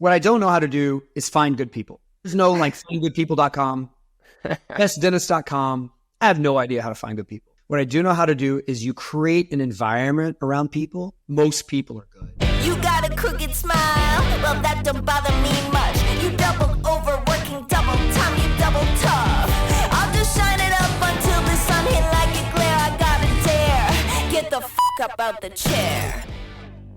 What I don't know how to do is find good people. There's no like findgoodpeople.com, bestdentist.com. I have no idea how to find good people. What I do know how to do is you create an environment around people. Most people are good. You got a crooked smile, well that don't bother me much. You double over, working double time, you double tough. I'll just shine it up until the sun hit like a glare. I gotta dare, get the fuck up out the chair.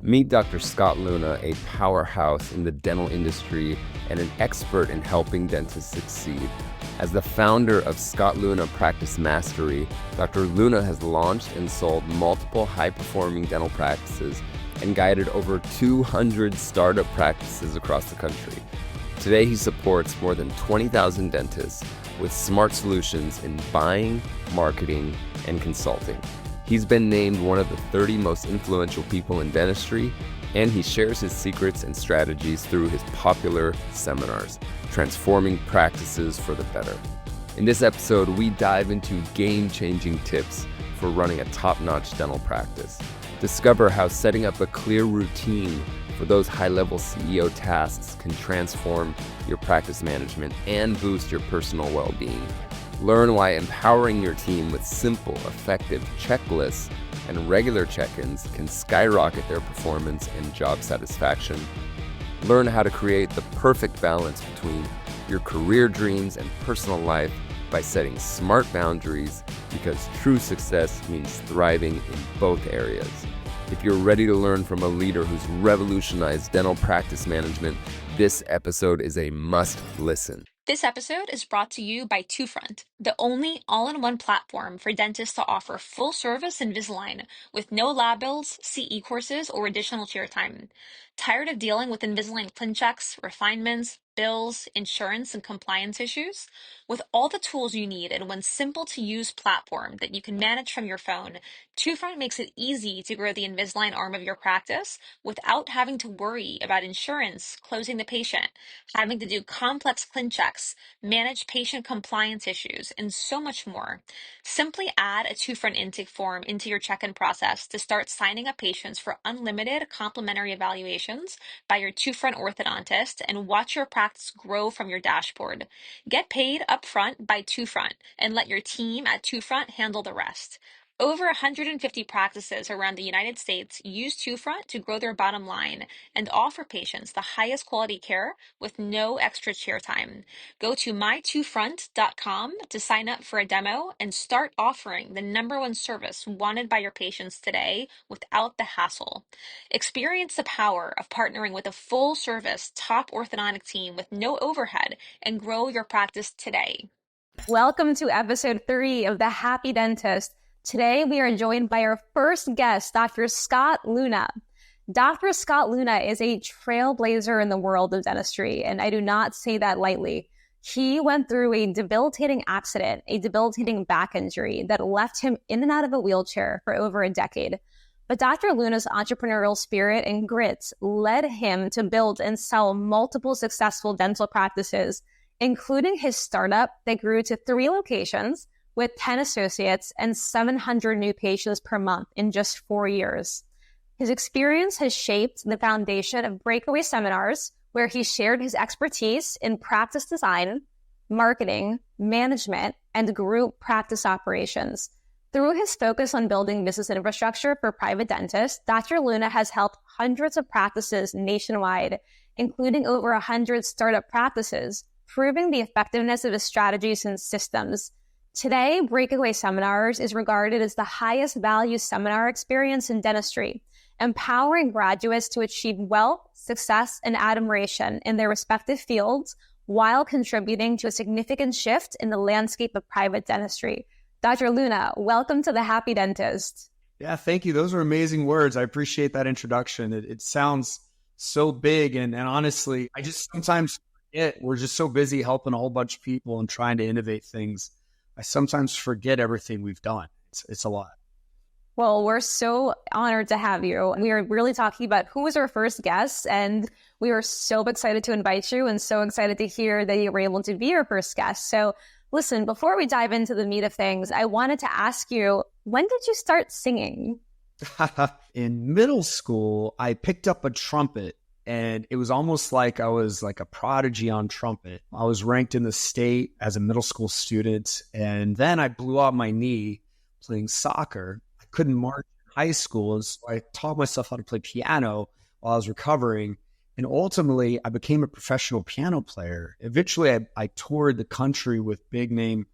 Meet Dr. Scott Leune, a powerhouse in the dental industry and an expert in helping dentists succeed. As the founder of Scott Leune Practice Mastery, Dr. Leune has launched and sold multiple high-performing dental practices and guided over 200 startup practices across the country. Today, he supports more than 20,000 dentists with smart solutions in buying, marketing, and consulting. He's been named one of the 30 most influential people in dentistry, and he shares his secrets and strategies through his popular seminars, Transforming Practices for the Better. In this episode, we dive into game-changing tips for running a top-notch dental practice. Discover how setting up a clear routine for those high-level CEO tasks can transform your practice management and boost your personal well-being. Learn why empowering your team with simple, effective checklists and regular check-ins can skyrocket their performance and job satisfaction. Learn how to create the perfect balance between your career dreams and personal life by setting smart boundaries, because true success means thriving in both areas. If you're ready to learn from a leader who's revolutionized dental practice management, this episode is a must-listen. This episode is brought to you by TwoFront, the only all-in-one platform for dentists to offer full-service Invisalign with no lab bills, CE courses, or additional chair time. Tired of dealing with Invisalign ClinChecks, refinements, bills, insurance, and compliance issues? With all the tools you need in one simple-to-use platform that you can manage from your phone, TwoFront makes it easy to grow the Invisalign arm of your practice without having to worry about insurance, closing the patient, having to do complex ClinChecks, manage patient compliance issues, and so much more. Simply add a TwoFront intake form into your check-in process to start signing up patients for unlimited complimentary evaluations by your TwoFront orthodontist and watch your practice grow from your dashboard. Get paid upfront by TwoFront and let your team at TwoFront handle the rest. Over 150 practices around the United States use TwoFront to grow their bottom line and offer patients the highest quality care with no extra chair time. Go to my2front.com to sign up for a demo and start offering the #1 service wanted by your patients today without the hassle. Experience the power of partnering with a full-service top orthodontic team with no overhead and grow your practice today. Welcome to episode 3 of The Happy Dentist. Today, we are joined by our first guest, Dr. Scott Leune. Dr. Scott Leune is a trailblazer in the world of dentistry, and I do not say that lightly. He went through a debilitating accident, a debilitating back injury that left him in and out of a wheelchair for over a decade. But Dr. Leune's entrepreneurial spirit and grit led him to build and sell multiple successful dental practices, including his startup that grew to 3 locations, with 10 associates and 700 new patients per month in just 4 years. His experience has shaped the foundation of Breakaway Seminars, where he shared his expertise in practice design, marketing, management, and group practice operations. Through his focus on building business infrastructure for private dentists, Dr. Leune has helped hundreds of practices nationwide, including over 100 startup practices, proving the effectiveness of his strategies and systems. Today, Breakaway Seminars is regarded as the highest value seminar experience in dentistry, empowering graduates to achieve wealth, success, and admiration in their respective fields while contributing to a significant shift in the landscape of private dentistry. Dr. Leune, welcome to The Happy Dentist. Yeah, thank you. Those are amazing words. I appreciate that introduction. It sounds so big. And honestly, I just sometimes forget we're just so busy helping a whole bunch of people and trying to innovate things. I sometimes forget everything we've done. It's a lot. Well, we're so honored to have you. We are really talking about who was our first guest, and we are so excited to invite you and so excited to hear that you were able to be our first guest. So listen, before we dive into the meat of things, I wanted to ask you, when did you start singing? In middle school, I picked up a trumpet And it was almost like I was like a prodigy on trumpet. I was ranked in the state as a middle school student. And then I blew out my knee playing soccer. I couldn't march in high school. And so I taught myself how to play piano while I was recovering. And ultimately, I became a professional piano player. Eventually, I toured the country with big name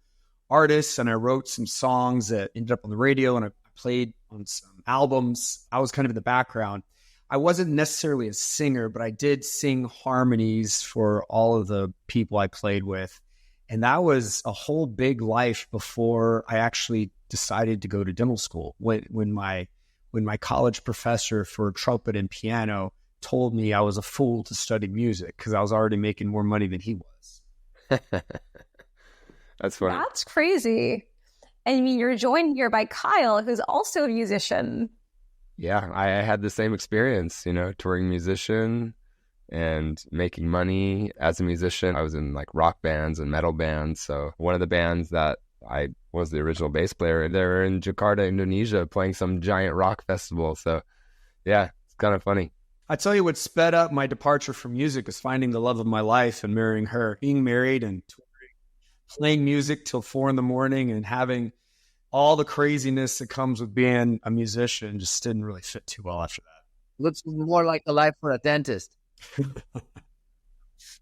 artists, and I wrote some songs that ended up on the radio, and I played on some albums. I was kind of in the background. I wasn't necessarily a singer, but I did sing harmonies for all of the people I played with. And that was a whole big life before I actually decided to go to dental school. When my college professor for trumpet and piano told me I was a fool to study music because I was already making more money than he was. That's funny. That's crazy. And I mean, you're joined here by Kyle, who's also a musician. Yeah, I had the same experience, touring musician and making money as a musician. I was in like rock bands and metal bands. So one of the bands that I was the original bass player, they were in Jakarta, Indonesia, playing some giant rock festival. So yeah, it's kind of funny. I tell you what sped up my departure from music is finding the love of my life and marrying her. Being married and playing music till 4 a.m. and having all the craziness that comes with being a musician just didn't really fit too well after that. Looks more like a life for a dentist.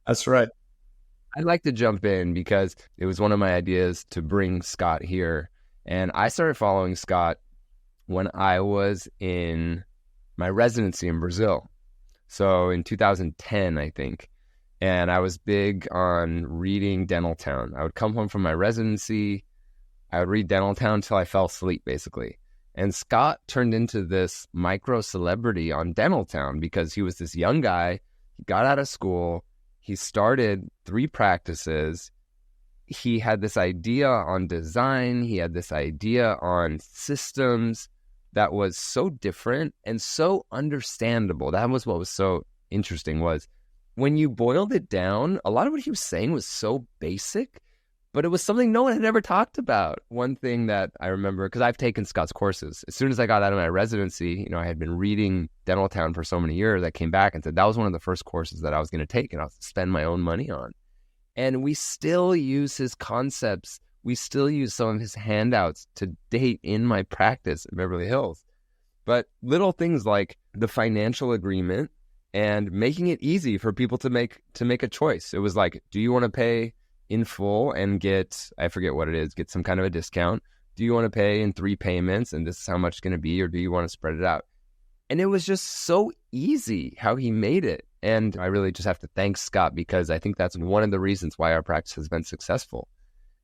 That's right. I'd like to jump in because it was one of my ideas to bring Scott here. And I started following Scott when I was in my residency in Brazil. So in 2010, I think. And I was big on reading Dental Town. I would come home from my residency. I would read Dental Town until I fell asleep, basically. And Scott turned into this micro celebrity on Dental Town because he was this young guy. He got out of school. He started 3 practices. He had this idea on design. He had this idea on systems that was so different and so understandable. That was what was so interesting, was when you boiled it down, a lot of what he was saying was so basic, but it was something no one had ever talked about. One thing that I remember, because I've taken Scott's courses, as soon as I got out of my residency, I had been reading Dental Town for so many years, I came back and said that was one of the first courses that I was going to take and I was to spend my own money on. And we still use his concepts. We still use some of his handouts to date in my practice in Beverly Hills. But little things like the financial agreement and making it easy for people to make a choice. It was like, do you want to pay in full and get, I forget what it is, get some kind of a discount? Do you want to pay in 3 payments and this is how much it's going to be, or do you want to spread it out? And it was just so easy how he made it. And I really just have to thank Scott because I think that's one of the reasons why our practice has been successful.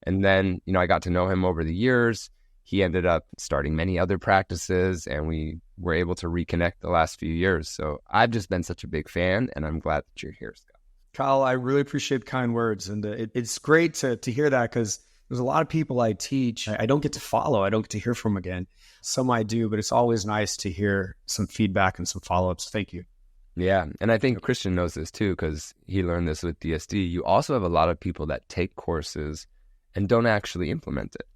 And then, I got to know him over the years. He ended up starting many other practices and we were able to reconnect the last few years. So I've just been such a big fan and I'm glad that you're here, Scott. Kyle, I really appreciate the kind words. And it's great to hear that because there's a lot of people I teach I don't get to follow. I don't get to hear from again. Some I do, but it's always nice to hear some feedback and some follow-ups. Thank you. Yeah. And I think Christian knows this too because he learned this with DSD. You also have a lot of people that take courses and don't actually implement it.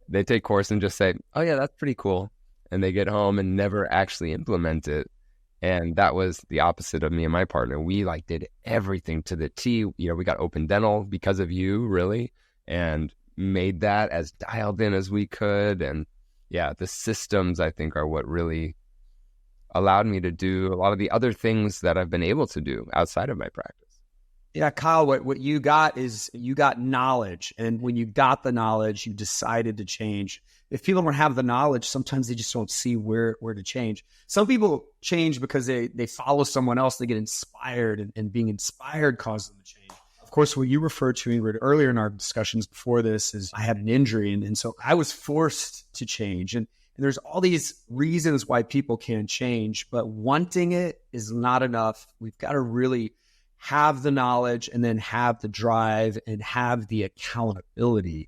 They take course and just say, oh yeah, that's pretty cool. And they get home and never actually implement it. And that was the opposite of me and my partner. We did everything to the T. We got open dental because of you, really, and made that as dialed in as we could. And yeah, the systems, I think, are what really allowed me to do a lot of the other things that I've been able to do outside of my practice. Yeah, Kyle, what you got is you got knowledge. And when you got the knowledge, you decided to change. If people don't have the knowledge, sometimes they just don't see where to change. Some people change because they follow someone else. They get inspired, and being inspired causes them to change. Of course, what you referred to earlier in our discussions before this is I had an injury. And so I was forced to change. And there's all these reasons why people can't change, but wanting it is not enough. We've got to really have the knowledge and then have the drive and have the accountability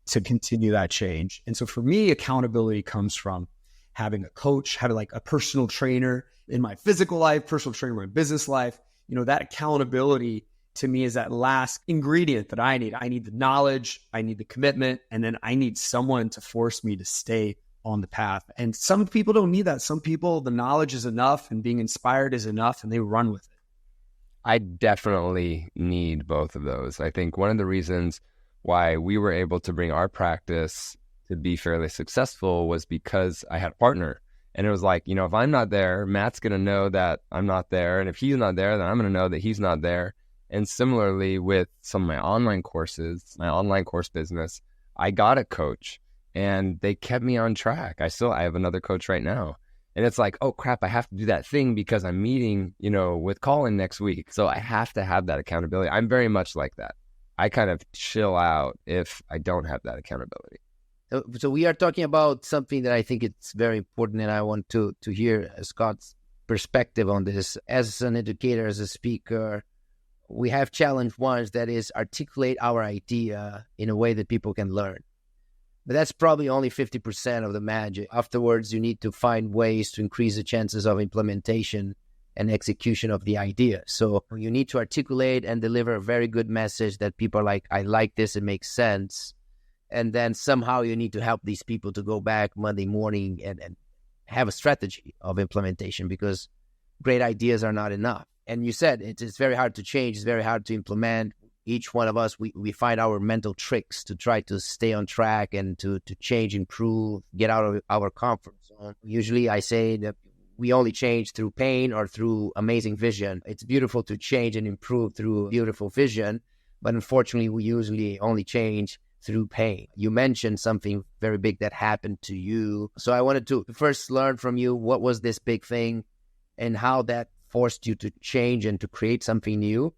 to continue that change. And so for me, accountability comes from having a coach, having a personal trainer in my physical life, personal trainer in my business life. That accountability to me is that last ingredient that I need. I need the knowledge, I need the commitment, and then I need someone to force me to stay on the path. And some people don't need that. Some people, the knowledge is enough and being inspired is enough and they run with it. I definitely need both of those. I think one of the reasons why we were able to bring our practice to be fairly successful was because I had a partner. And it was like, if I'm not there, Matt's going to know that I'm not there. And if he's not there, then I'm going to know that he's not there. And similarly with some of my online courses, my online course business, I got a coach and they kept me on track. I have another coach right now. And it's like, oh crap, I have to do that thing because I'm meeting, with Colin next week. So I have to have that accountability. I'm very much like that. I kind of chill out if I don't have that accountability. So we are talking about something that I think it's very important, and I want to hear Scott's perspective on this. As an educator, as a speaker, we have challenge ones, that is articulate our idea in a way that people can learn. But that's probably only 50% of the magic. Afterwards, you need to find ways to increase the chances of implementation and execution of the idea. So you need to articulate and deliver a very good message that people are like, I like this, it makes sense. And then somehow you need to help these people to go back Monday morning and have a strategy of implementation, because great ideas are not enough. And you said it's very hard to change. It's very hard to implement. Each one of us, we find our mental tricks to try to stay on track and to change, improve, get out of our comfort zone. Usually I say that we only change through pain or through amazing vision. It's beautiful to change and improve through beautiful vision, but unfortunately we usually only change through pain. You mentioned something very big that happened to you. So I wanted to first learn from you, what was this big thing and how that forced you to change and to create something new?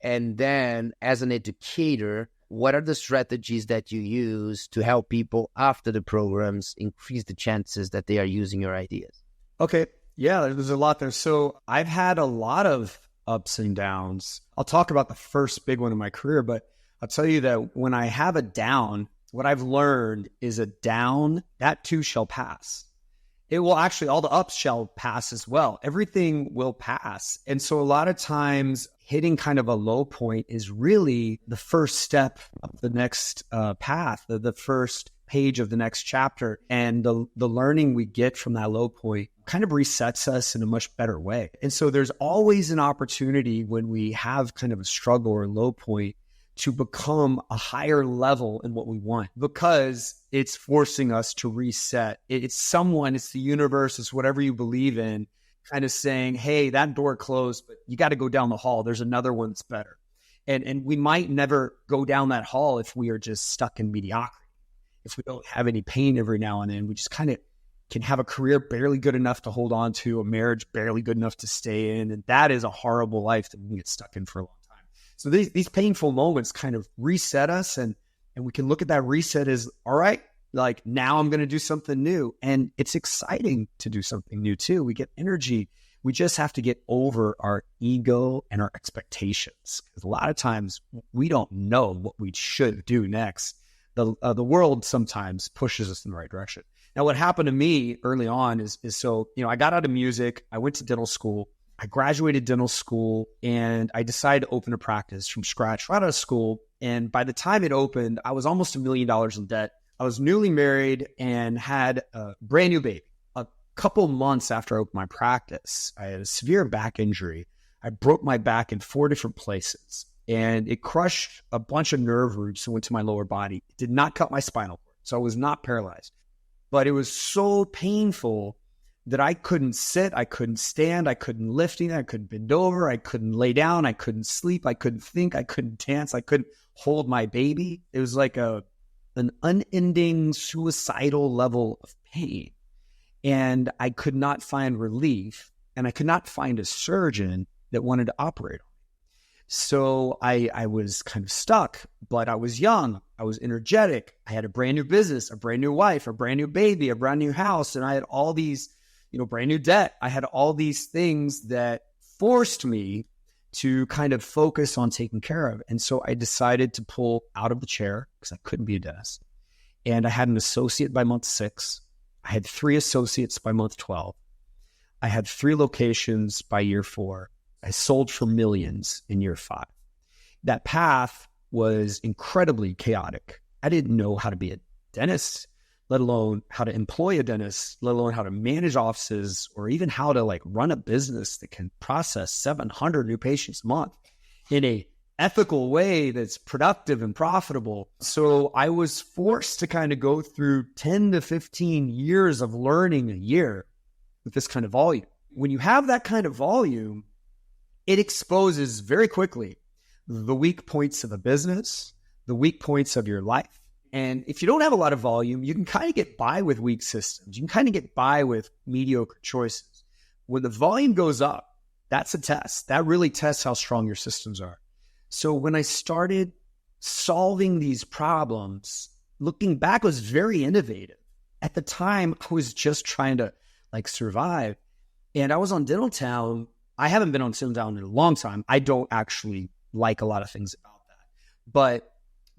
And then as an educator, what are the strategies that you use to help people after the programs increase the chances that they are using your ideas? Okay. Yeah, there's a lot there. So I've had a lot of ups and downs. I'll talk about the first big one in my career, but I'll tell you that when I have a down, what I've learned is a down, that too shall pass. It will actually, all the ups shall pass as well. Everything will pass. And so a lot of times hitting kind of a low point is really the first step up the next path, the first page of the next chapter. And the learning we get from that low point kind of resets us in a much better way. And so there's always an opportunity when we have kind of a struggle or a low point to become a higher level in what we want, because it's forcing us to reset. It's the universe, it's whatever you believe in, kind of saying, hey, that door closed, but you got to go down the hall. There's another one that's better. And we might never go down that hall if we are just stuck in mediocrity. If we don't have any pain every now and then, we just kind of can have a career barely good enough to hold on to, a marriage barely good enough to stay in. And that is a horrible life that we can get stuck in for a long time. So these painful moments kind of reset us, and we can look at that reset as, all right, like now I'm going to do something new. And it's exciting to do something new too. We get energy. We just have to get over our ego and our expectations. Because a lot of times we don't know what we should do next. The world sometimes pushes us in the right direction. Now, what happened to me early on is so, I got out of music. I went to dental school. I graduated dental school and I decided to open a practice from scratch right out of school. And by the time it opened, I was almost $1 million in debt. I was newly married and had a brand new baby. A couple months after I opened my practice, I had a severe back injury. I broke my back in 4 different places and it crushed a bunch of nerve roots that went to my lower body. It did not cut my spinal cord, so I was not paralyzed. But it was so painful that I couldn't sit, I couldn't stand, I couldn't lift anything, I couldn't bend over, I couldn't lay down, I couldn't sleep, I couldn't think, I couldn't dance, I couldn't hold my baby. It was like an unending suicidal level of pain. And I could not find relief, and I could not find a surgeon that wanted to operate on me. So I was kind of stuck, but I was young, I was energetic, I had a brand new business, a brand new wife, a brand new baby, a brand new house, and I had all these brand new debt. I had all these things that forced me to kind of focus on taking care of. And so I decided to pull out of the chair because I couldn't be a dentist. And I had an associate by month 6. I had 3 associates by month 12. I had 3 locations by year 4. I sold for millions in year 5. That path was incredibly chaotic. I didn't know how to be a dentist. let alone how to employ a dentist, let alone how to manage offices, or even how to like run a business that can process 700 new patients a month in a ethical way that's productive and profitable. So I was forced to kind of go through 10 to 15 years of learning a year with this kind of volume. When you have that kind of volume, it exposes very quickly the weak points of a business, the weak points of your life. And if you don't have a lot of volume, you can kind of get by with weak systems. You can kind of get by with mediocre choices. When the volume goes up, that's a test. That really tests how strong your systems are. So when I started solving these problems, looking back, I was very innovative. At the time, I was just trying to like survive. And I was on Dental Town. I haven't been on Dental Town in a long time. I don't actually like a lot of things about that. But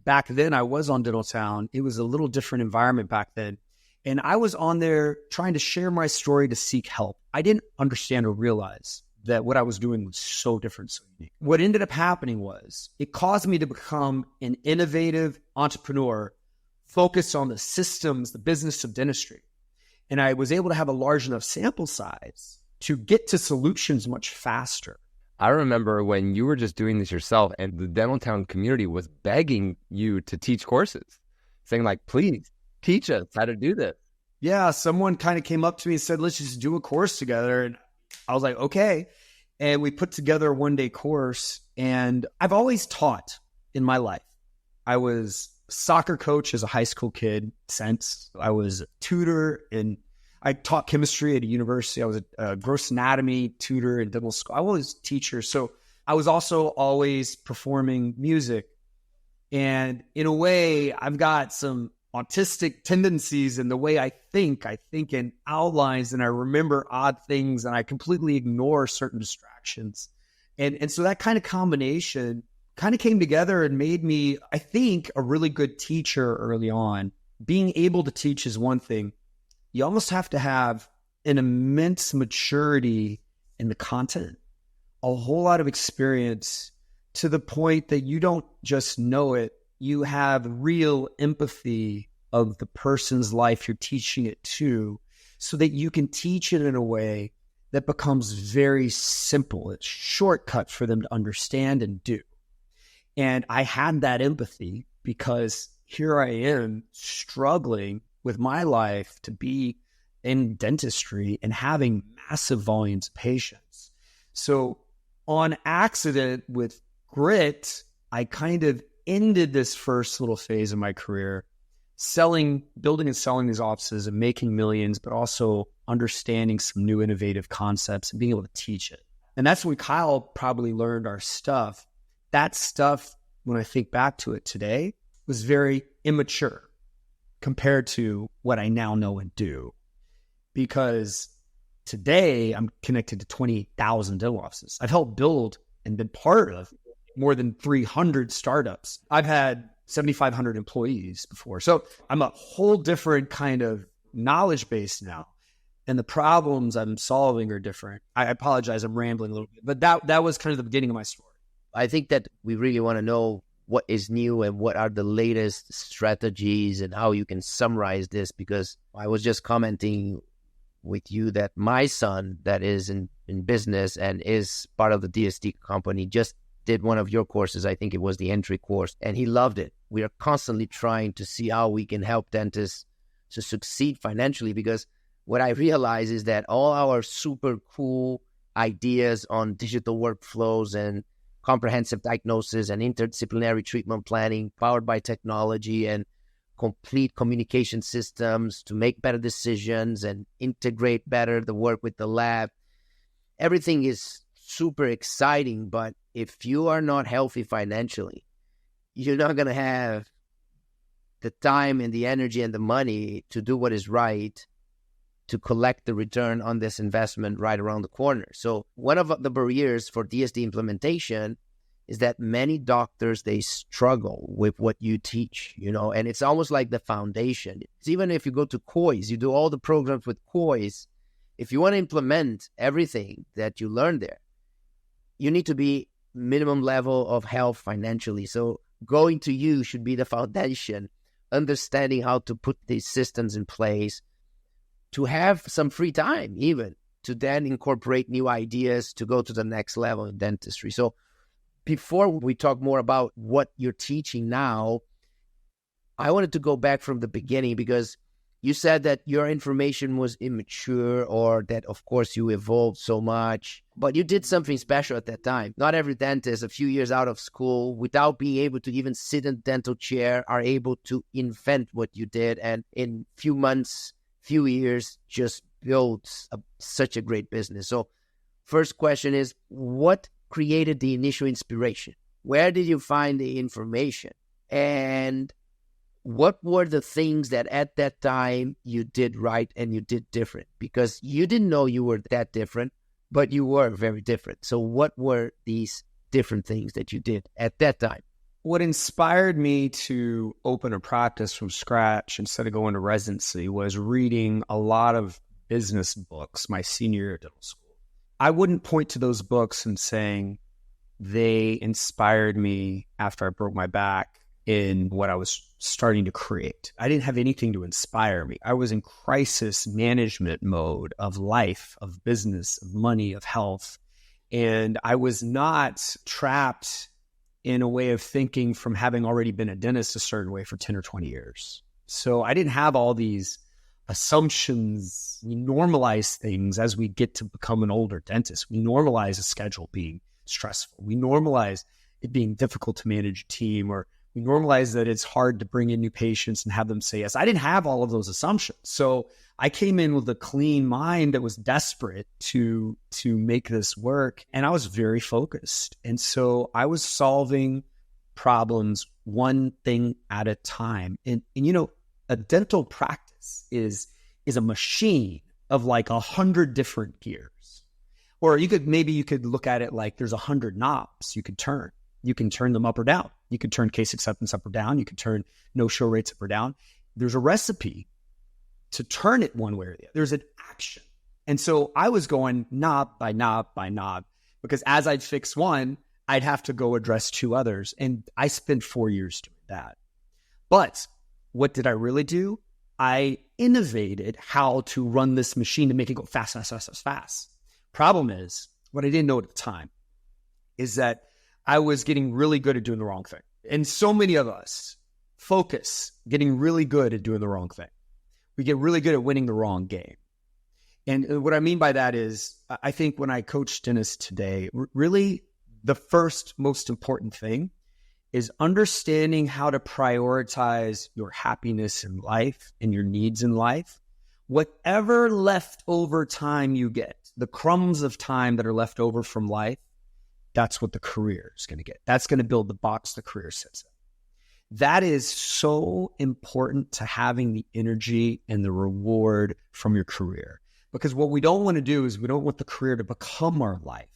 back then I was on Dental Town. It was a little different environment back then. And I was on there trying to share my story to seek help. I didn't understand or realize that what I was doing was so different, so unique. What ended up happening was it caused me to become an innovative entrepreneur focused on the systems, the business of dentistry. And I was able to have a large enough sample size to get to solutions much faster. I remember when you were just doing this yourself and the Dental Town community was begging you to teach courses, saying like, please teach us how to do this. Yeah, someone kind of came up to me and said, let's just do a course together. And I was like, okay. And we put together a one-day course. And I've always taught in my life. I was a soccer coach as a high school kid since. I was a tutor and I taught chemistry at a university. I was a gross anatomy tutor in dental school. I was a teacher. So I was also always performing music. And in a way, I've got some autistic tendencies in the way I think in outlines, and I remember odd things, and I completely ignore certain distractions. And so that kind of combination kind of came together and made me, I think, a really good teacher early on. Being able to teach is one thing. You almost have to have an immense maturity in the content, a whole lot of experience to the point that you don't just know it, you have real empathy of the person's life you're teaching it to, so that you can teach it in a way that becomes very simple. It's shortcut for them to understand and do. And I had that empathy because here I am struggling with my life to be in dentistry and having massive volumes of patients. So on accident with grit, I kind of ended this first little phase of my career building and selling these offices and making millions, but also understanding some new innovative concepts and being able to teach it. And that's when Kyle probably learned our stuff. That stuff, when I think back to it today, was very immature compared to what I now know and do. Because today I'm connected to 20,000 dental offices. I've helped build and been part of more than 300 startups. I've had 7,500 employees before. So I'm a whole different kind of knowledge base now. And the problems I'm solving are different. I apologize, I'm rambling a little bit, but that was kind of the beginning of my story. I think that we really want to know what is new and what are the latest strategies and how you can summarize this, because I was just commenting with you that my son that is in business and is part of the DST company just did one of your courses. I think it was the entry course, and he loved it. We are constantly trying to see how we can help dentists to succeed financially, because what I realize is that all our super cool ideas on digital workflows and comprehensive diagnosis and interdisciplinary treatment planning powered by technology and complete communication systems to make better decisions and integrate better the work with the lab, everything is super exciting. But if you are not healthy financially, you're not going to have the time and the energy and the money to do what is right to collect the return on this investment right around the corner. So one of the barriers for DSD implementation is that many doctors, they struggle with what you teach, and it's almost like the foundation. It's even if you go to COIS, you do all the programs with COIS, if you want to implement everything that you learn there, you need to be minimum level of health financially. So going to you should be the foundation understanding how to put these systems in place, to have some free time even, to then incorporate new ideas to go to the next level in dentistry. So before we talk more about what you're teaching now, I wanted to go back from the beginning, because you said that your information was immature, or that, of course, you evolved so much, but you did something special at that time. Not every dentist, a few years out of school, without being able to even sit in a dental chair, are able to invent what you did, and in few months, few years, just build such a great business. So first question is, what created the initial inspiration? Where did you find the information? And what were the things that at that time you did right and you did different? Because you didn't know you were that different, but you were very different. So what were these different things that you did at that time? What inspired me to open a practice from scratch instead of going to residency was reading a lot of business books my senior year at dental school. I wouldn't point to those books and saying they inspired me after I broke my back in what I was starting to create. I didn't have anything to inspire me. I was in crisis management mode of life, of business, of money, of health. And I was not trapped in a way of thinking from having already been a dentist a certain way for 10 or 20 years. So I didn't have all these assumptions. We normalize things as we get to become an older dentist. We normalize a schedule being stressful. We normalize it being difficult to manage a team, or we normalize that it's hard to bring in new patients and have them say yes. I didn't have all of those assumptions. So I came in with a clean mind that was desperate to make this work. And I was very focused. And so I was solving problems one thing at a time. And you know, a dental practice is a machine of like 100 different gears. Or you could look at it like there's 100 knobs you could turn. You can turn them up or down. You could turn case acceptance up or down. You could turn no-show rates up or down. There's a recipe to turn it one way or the other. There's an action. And so I was going knob by knob by knob, because as I'd fix one, I'd have to go address two others. And I spent 4 years doing that. But what did I really do? I innovated how to run this machine to make it go fast, fast, fast, fast, fast. Problem is, what I didn't know at the time is that I was getting really good at doing the wrong thing. And so many of us focus getting really good at doing the wrong thing. We get really good at winning the wrong game. And what I mean by that is, I think when I coach dentists today, really the first most important thing is understanding how to prioritize your happiness in life and your needs in life. Whatever leftover time you get, the crumbs of time that are left over from life, that's what the career is going to get. That's going to build the box the career sits in. That is so important to having the energy and the reward from your career. Because what we don't want to do is we don't want the career to become our life.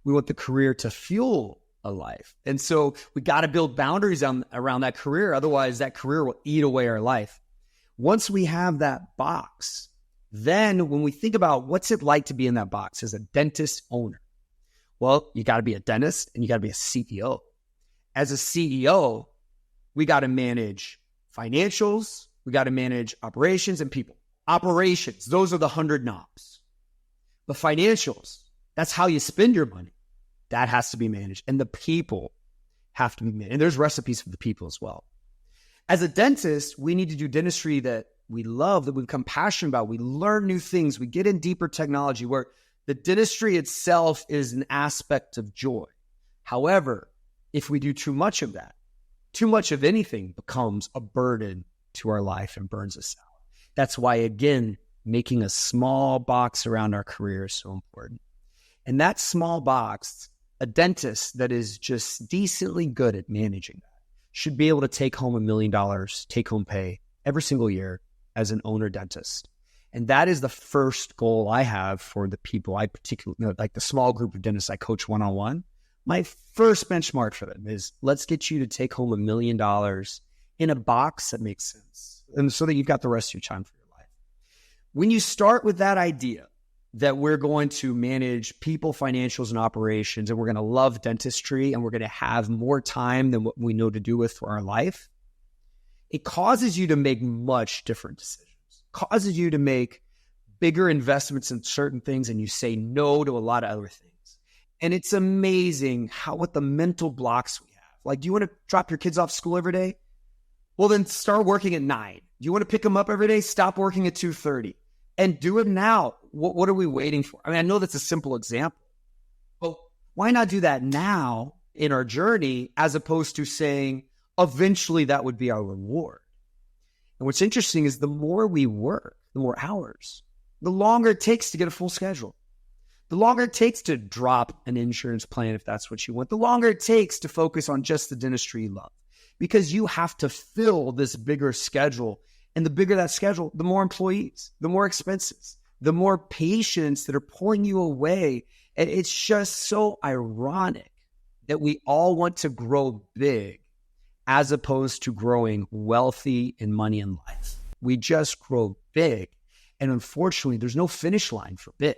We want the career to fuel a life. And so we got to build boundaries around that career. Otherwise, that career will eat away our life. Once we have that box, then when we think about what's it like to be in that box as a dentist owner, well, you got to be a dentist and you got to be a CEO. As a CEO, we got to manage financials, we got to manage operations and people. Operations, those are the 100 knobs. The financials, that's how you spend your money. That has to be managed. And the people have to be managed. And there's recipes for the people as well. As a dentist, we need to do dentistry that we love, that we become passionate about. We learn new things. We get in deeper technology where the dentistry itself is an aspect of joy. However, if we do too much of that, too much of anything becomes a burden to our life and burns us out. That's why, again, making a small box around our career is so important. And that small box, a dentist that is just decently good at managing that should be able to take home $1 million take home pay every single year as an owner dentist. And that is the first goal I have for the people I particularly, like the small group of dentists I coach one-on-one. My first benchmark for them is, let's get you to take home $1 million in a box that makes sense, and so that you've got the rest of your time for your life. When you start with that idea that we're going to manage people, financials, and operations, and we're going to love dentistry, and we're going to have more time than what we know to do with for our life, it causes you to make much different decisions, causes you to make bigger investments in certain things, and you say no to a lot of other things. And it's amazing what the mental blocks we have. Like, do you want to drop your kids off school every day? Well, then start working at 9. Do you want to pick them up every day? Stop working at 2:30 and do it now. What are we waiting for? I mean, I know that's a simple example, but why not do that now in our journey as opposed to saying eventually that would be our reward? And what's interesting is the more we work, the more hours, the longer it takes to get a full schedule. The longer it takes to drop an insurance plan, if that's what you want, the longer it takes to focus on just the dentistry you love, because you have to fill this bigger schedule. And the bigger that schedule, the more employees, the more expenses, the more patients that are pulling you away. And it's just so ironic that we all want to grow big as opposed to growing wealthy in money and life. We just grow big. And unfortunately, there's no finish line for big.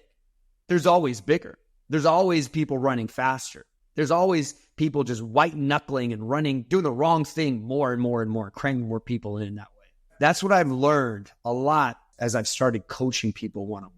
There's always bigger. There's always people running faster. There's always people just white knuckling and running, doing the wrong thing more and more and more, cranking more people in that way. That's what I've learned a lot as I've started coaching people one-on-one.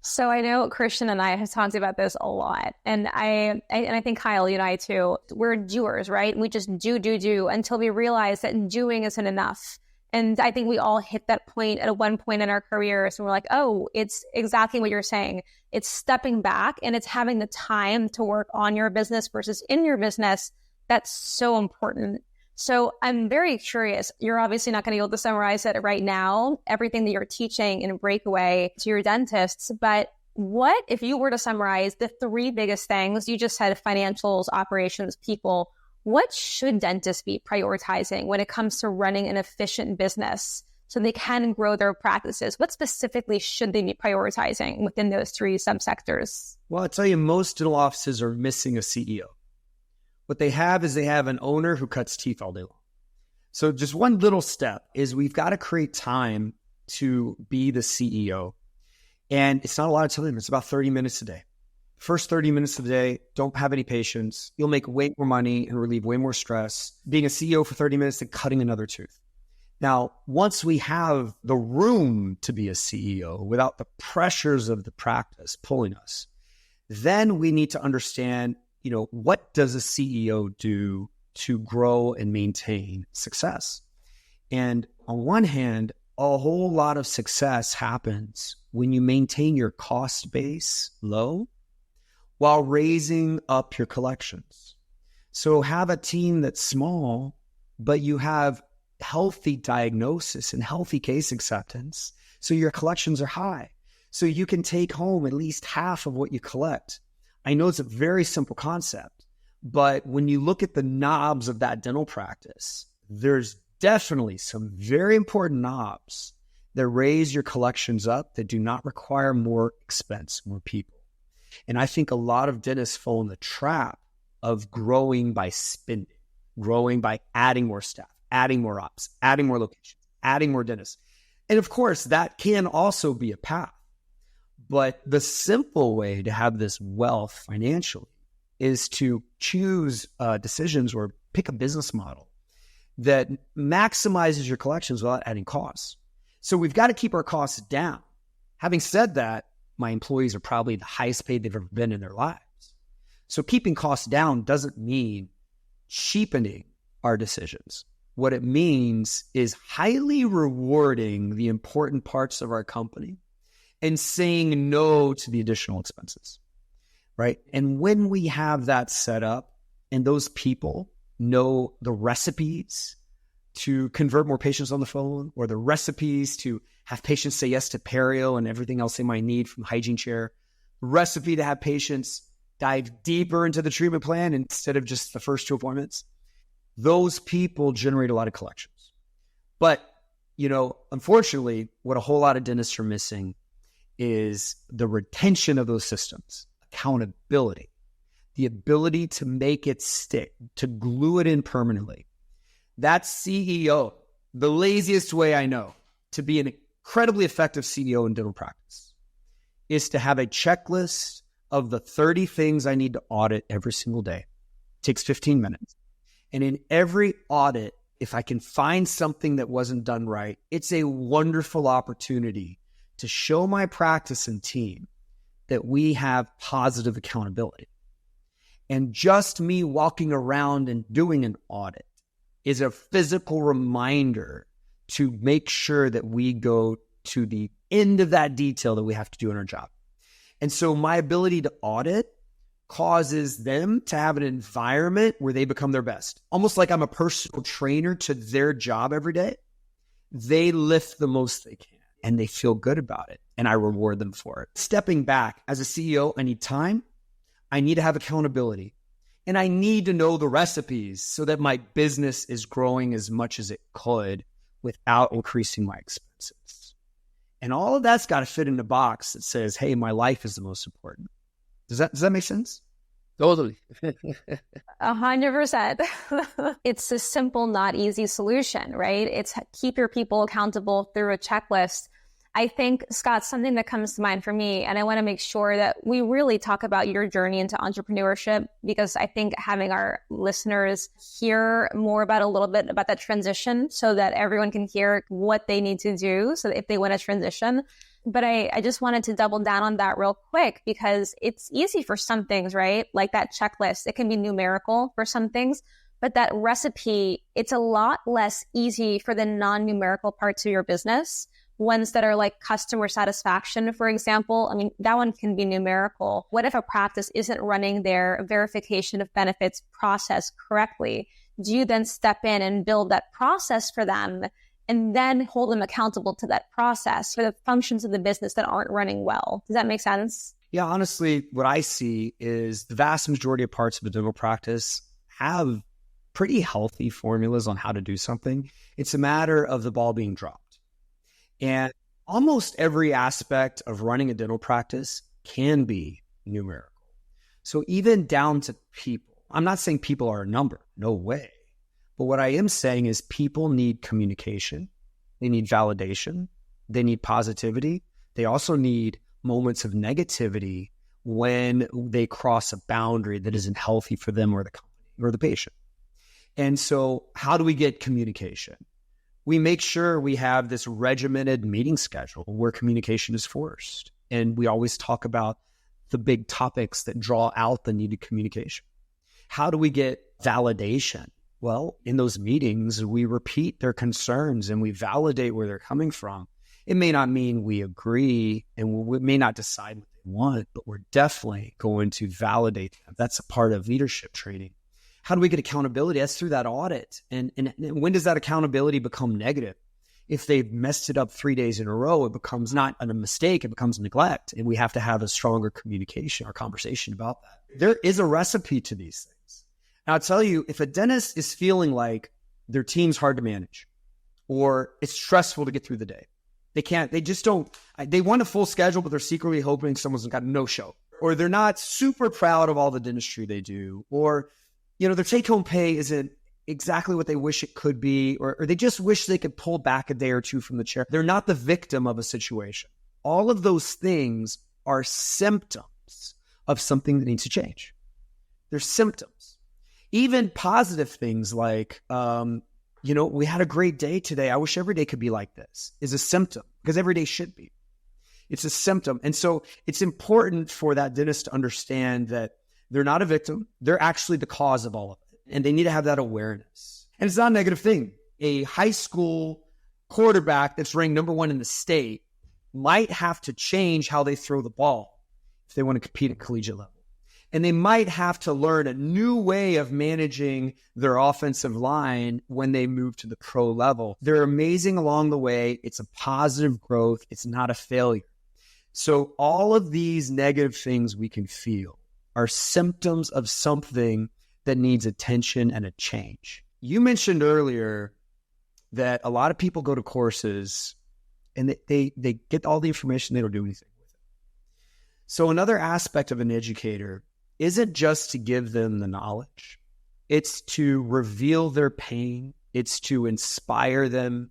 So I know Christian and I have talked about this a lot. And I think Kyle, you and I too, we're doers, right? And we just do until we realize that doing isn't enough. And I think we all hit that point at one point in our careers. And we're like, oh, it's exactly what you're saying. It's stepping back and it's having the time to work on your business versus in your business. That's so important. So I'm very curious. You're obviously not going to be able to summarize it right now, everything that you're teaching in Breakaway to your dentists. But what, if you were to summarize the 3 biggest things, you just said financials, operations, people, what should dentists be prioritizing when it comes to running an efficient business so they can grow their practices? What specifically should they be prioritizing within those 3 subsectors? Well, I'll tell you, most dental offices are missing a CEO. What they have is they have an owner who cuts teeth all day long. So just one little step is we've got to create time to be the CEO. And it's not a lot of time. It's about 30 minutes a day. First 30 minutes of the day, don't have any patients. You'll make way more money and relieve way more stress being a CEO for 30 minutes than cutting another tooth. Now, once we have the room to be a CEO without the pressures of the practice pulling us, then we need to understand, what does a CEO do to grow and maintain success? And on one hand, a whole lot of success happens when you maintain your cost base low while raising up your collections. So have a team that's small, but you have healthy diagnosis and healthy case acceptance. So your collections are high. So you can take home at least half of what you collect. I know it's a very simple concept, but when you look at the knobs of that dental practice, there's definitely some very important knobs that raise your collections up that do not require more expense, more people. And I think a lot of dentists fall in the trap of growing by spending, growing by adding more staff, adding more ops, adding more locations, adding more dentists. And of course, that can also be a path. But the simple way to have this wealth financially is to choose decisions or pick a business model that maximizes your collections without adding costs. So we've got to keep our costs down. Having said that, my employees are probably the highest paid they've ever been in their lives. So keeping costs down doesn't mean cheapening our decisions. What it means is highly rewarding the important parts of our company and saying no to the additional expenses, right? And when we have that set up and those people know the recipes to convert more patients on the phone or the recipes to have patients say yes to perio and everything else they might need from the hygiene chair, recipe to have patients dive deeper into the treatment plan instead of just the first 2 appointments, those people generate a lot of collections. But, unfortunately, what a whole lot of dentists are missing is the retention of those systems, accountability, the ability to make it stick, to glue it in permanently. That CEO, the laziest way I know to be an incredibly effective CEO in dental practice is to have a checklist of the 30 things I need to audit every single day. It takes 15 minutes. And in every audit, If I can find something that wasn't done right, it's a wonderful opportunity to show my practice and team that we have positive accountability. And just me walking around and doing an audit is a physical reminder to make sure that we go to the end of that detail that we have to do in our job. And so my ability to audit causes them to have an environment where they become their best. Almost like I'm a personal trainer to their job every day. They lift the most they can and they feel good about it. And I reward them for it. Stepping back as a CEO, I need time. I need to have accountability. And I need to know the recipes so that my business is growing as much as it could without increasing my expenses. And all of that's got to fit in a box that says, hey, my life is the most important. Does that make sense? Totally. 100%. It's a simple, not easy solution, right? It's keep your people accountable through a checklist. I think, Scott, something that comes to mind for me, and I want to make sure that we really talk about your journey into entrepreneurship, because I think having our listeners hear more about a little bit about that transition so that everyone can hear what they need to do so that if they want to transition. But I just wanted to double down on that real quick because it's easy for some things, right? Like that checklist, it can be numerical for some things, but that recipe, it's a lot less easy for the non-numerical parts of your business. Ones that are like customer satisfaction, for example. I mean, that one can be numerical. What if a practice isn't running their verification of benefits process correctly? Do you then step in and build that process for them and then hold them accountable to that process for the functions of the business that aren't running well? Does that make sense? Yeah, honestly, what I see is the vast majority of parts of a dental practice have pretty healthy formulas on how to do something. It's a matter of the ball being dropped. And almost every aspect of running a dental practice can be numerical. So even down to people, I'm not saying people are a number, no way. But what I am saying is people need communication. They need validation. They need positivity. They also need moments of negativity when they cross a boundary that isn't healthy for them or the company or the patient. And so how do we get communication? We make sure we have this regimented meeting schedule where communication is forced. And we always talk about the big topics that draw out the needed communication. How do we get validation? Well, in those meetings, we repeat their concerns and we validate where they're coming from. It may not mean we agree and we may not decide what they want, but we're definitely going to validate them. That's a part of leadership training. How do we get accountability? That's through that audit. And when does that accountability become negative? If they've messed it up 3 days in a row, it becomes not a mistake, it becomes neglect. And we have to have a stronger communication or conversation about that. There is a recipe to these things. Now, I'll tell you, if a dentist is feeling like their team's hard to manage or it's stressful to get through the day, they want a full schedule, but they're secretly hoping someone's got a no-show, or they're not super proud of all the dentistry they do, or their take-home pay isn't exactly what they wish it could be, or they just wish they could pull back a day or two from the chair. They're not the victim of a situation. All of those things are symptoms of something that needs to change. They're symptoms. Even positive things like, we had a great day today. I wish every day could be like this is a symptom because every day should be. It's a symptom. And so it's important for that dentist to understand that they're not a victim. They're actually the cause of all of it. And they need to have that awareness. And it's not a negative thing. A high school quarterback that's ranked number 1 in the state might have to change how they throw the ball if they want to compete at collegiate level. And they might have to learn a new way of managing their offensive line when they move to the pro level. They're amazing along the way. It's a positive growth. It's not a failure. So all of these negative things we can feel are symptoms of something that needs attention and a change. You mentioned earlier that a lot of people go to courses and they get all the information, they don't do anything with it. So another aspect of an educator isn't just to give them the knowledge. It's to reveal their pain. It's to inspire them.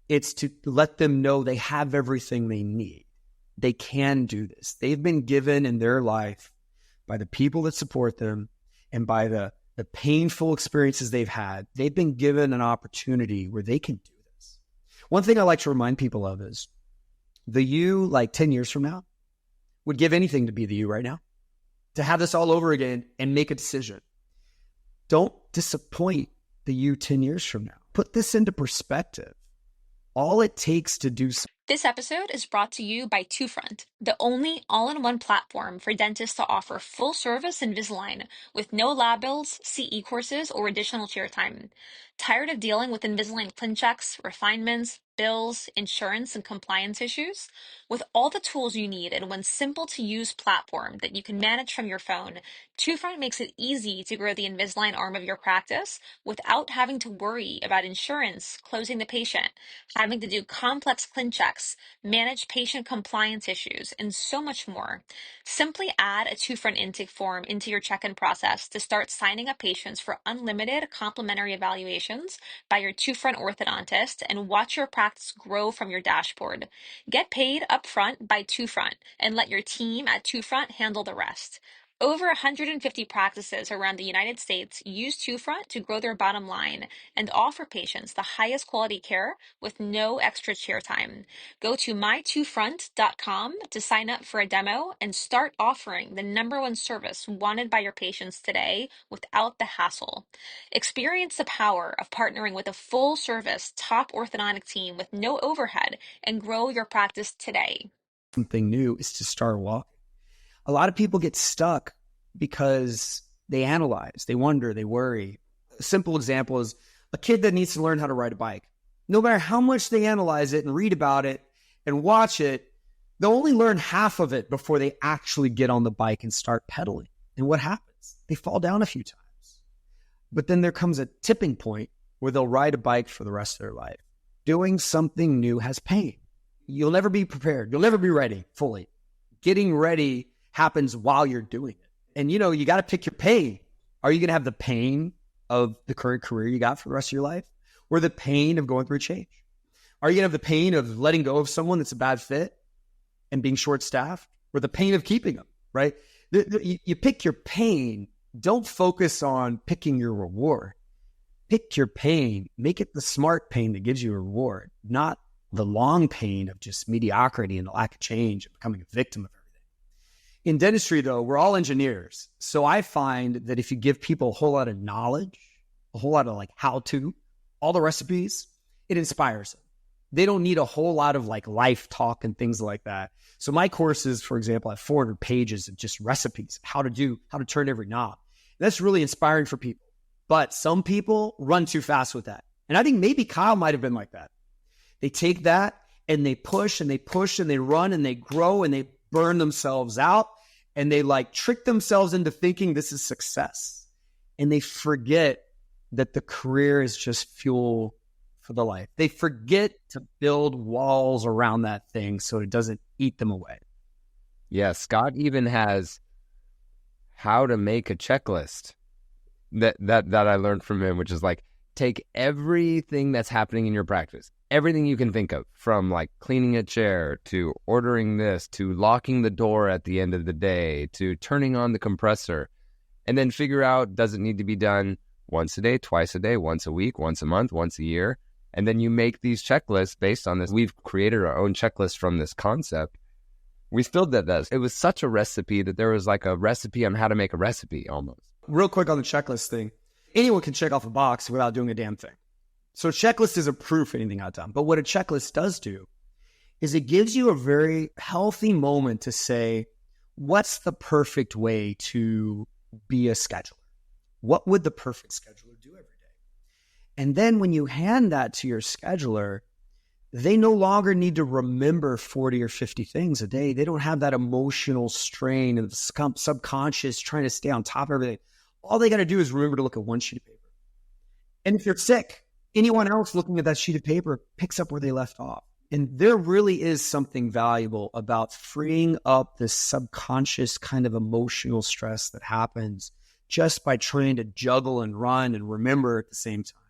It's to let them know they have everything they need. They can do this. They've been given in their life by the people that support them and by the the painful experiences they've had, they've been given an opportunity where they can do this. One thing I like to remind people of is the you like 10 years from now would give anything to be the you right now, to have this all over again and make a decision. Don't disappoint the you 10 years from now. Put this into perspective. All it takes to do something. This episode is brought to you by TwoFront, the only all-in-one platform for dentists to offer full-service Invisalign with no lab bills, CE courses, or additional chair time. Tired of dealing with Invisalign ClinChecks, refinements, bills, insurance, and compliance issues? With all the tools you need in one simple-to-use platform that you can manage from your phone, TwoFront makes it easy to grow the Invisalign arm of your practice without having to worry about insurance, closing the patient, having to do complex ClinChecks, manage patient compliance issues, and so much more. Simply add a TwoFront intake form into your check-in process to start signing up patients for unlimited complimentary evaluations by your TwoFront orthodontist and watch your practice grow from your dashboard. Get paid upfront by TwoFront and let your team at TwoFront handle the rest. Over 150 practices around the United States use TwoFront to grow their bottom line and offer patients the highest quality care with no extra chair time. Go to my2front.com to sign up for a demo and start offering the #1 service wanted by your patients today without the hassle. Experience the power of partnering with a full-service top orthodontic team with no overhead and grow your practice today. Something new is to start walking. A lot of people get stuck because they analyze, they wonder, they worry. A simple example is a kid that needs to learn how to ride a bike. No matter how much they analyze it and read about it and watch it, they'll only learn half of it before they actually get on the bike and start pedaling. And what happens? They fall down a few times. But then there comes a tipping point where they'll ride a bike for the rest of their life. Doing something new has pain. You'll never be prepared. You'll never be ready fully. Getting ready happens while you're doing it. And you got to pick your pain. Are you going to have the pain of the current career you got for the rest of your life, or the pain of going through a change? Are you going to have the pain of letting go of someone that's a bad fit and being short-staffed, or the pain of keeping them, right? You pick your pain. Don't focus on picking your reward. Pick your pain. Make it the smart pain that gives you a reward, not the long pain of just mediocrity and the lack of change and becoming a victim of everything. In dentistry, though, we're all engineers. So I find that if you give people a whole lot of knowledge, a whole lot of how-to, all the recipes, it inspires them. They don't need a whole lot of life talk and things like that. So my courses, for example, have 400 pages of just recipes, how to turn every knob. That's really inspiring for people. But some people run too fast with that. And I think maybe Kyle might have been like that. They take that and they push and they push and they run and they grow and they burn themselves out. And they trick themselves into thinking this is success. And they forget that the career is just fuel for the life. They forget to build walls around that thing so it doesn't eat them away. Yeah, Scott even has how to make a checklist that I learned from him, which is take everything that's happening in your practice, everything you can think of, from cleaning a chair to ordering this to locking the door at the end of the day to turning on the compressor, and then figure out, does it need to be done once a day, twice a day, once a week, once a month, once a year? And then you make these checklists based on this. We've created our own checklist from this concept. We still did this. It was such a recipe that there was a recipe on how to make a recipe almost. Real quick on the checklist thing. Anyone can check off a box without doing a damn thing. So a checklist isn't proof of anything I've done. But what a checklist does do is it gives you a very healthy moment to say, what's the perfect way to be a scheduler? What would the perfect scheduler do every day? And then when you hand that to your scheduler, they no longer need to remember 40 or 50 things a day. They don't have that emotional strain and the subconscious trying to stay on top of everything. All they got to do is remember to look at one sheet of paper. And if you're sick, anyone else looking at that sheet of paper picks up where they left off. And there really is something valuable about freeing up this subconscious kind of emotional stress that happens just by trying to juggle and run and remember at the same time.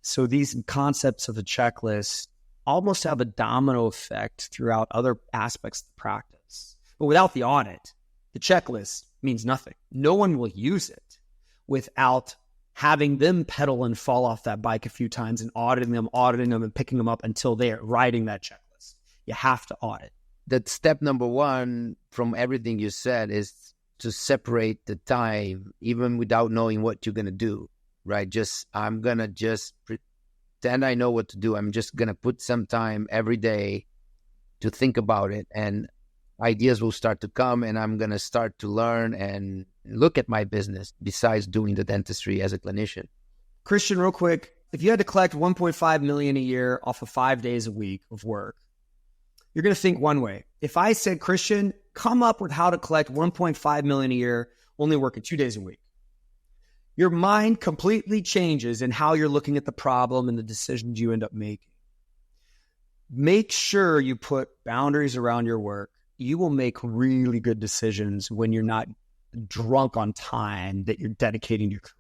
So these concepts of a checklist almost have a domino effect throughout other aspects of the practice. But without the audit, the checklist means nothing. No one will use it without having them pedal and fall off that bike a few times and auditing them and picking them up until they're riding that checklist. You have to audit. That step number one from everything you said is to separate the time, even without knowing what you're going to do, right? I'm going to just pretend I know what to do. I'm just going to put some time every day to think about it, and ideas will start to come, and I'm going to start to learn and look at my business besides doing the dentistry as a clinician. Christian, real quick, if you had to collect 1.5 million a year off of 5 days a week of work, you're going to think one way. If I said, Christian, come up with how to collect 1.5 million a year, only working 2 days a week, your mind completely changes in how you're looking at the problem and the decisions you end up making. Make sure you put boundaries around your work. You will make really good decisions when you're not drunk on time that you're dedicating to your career.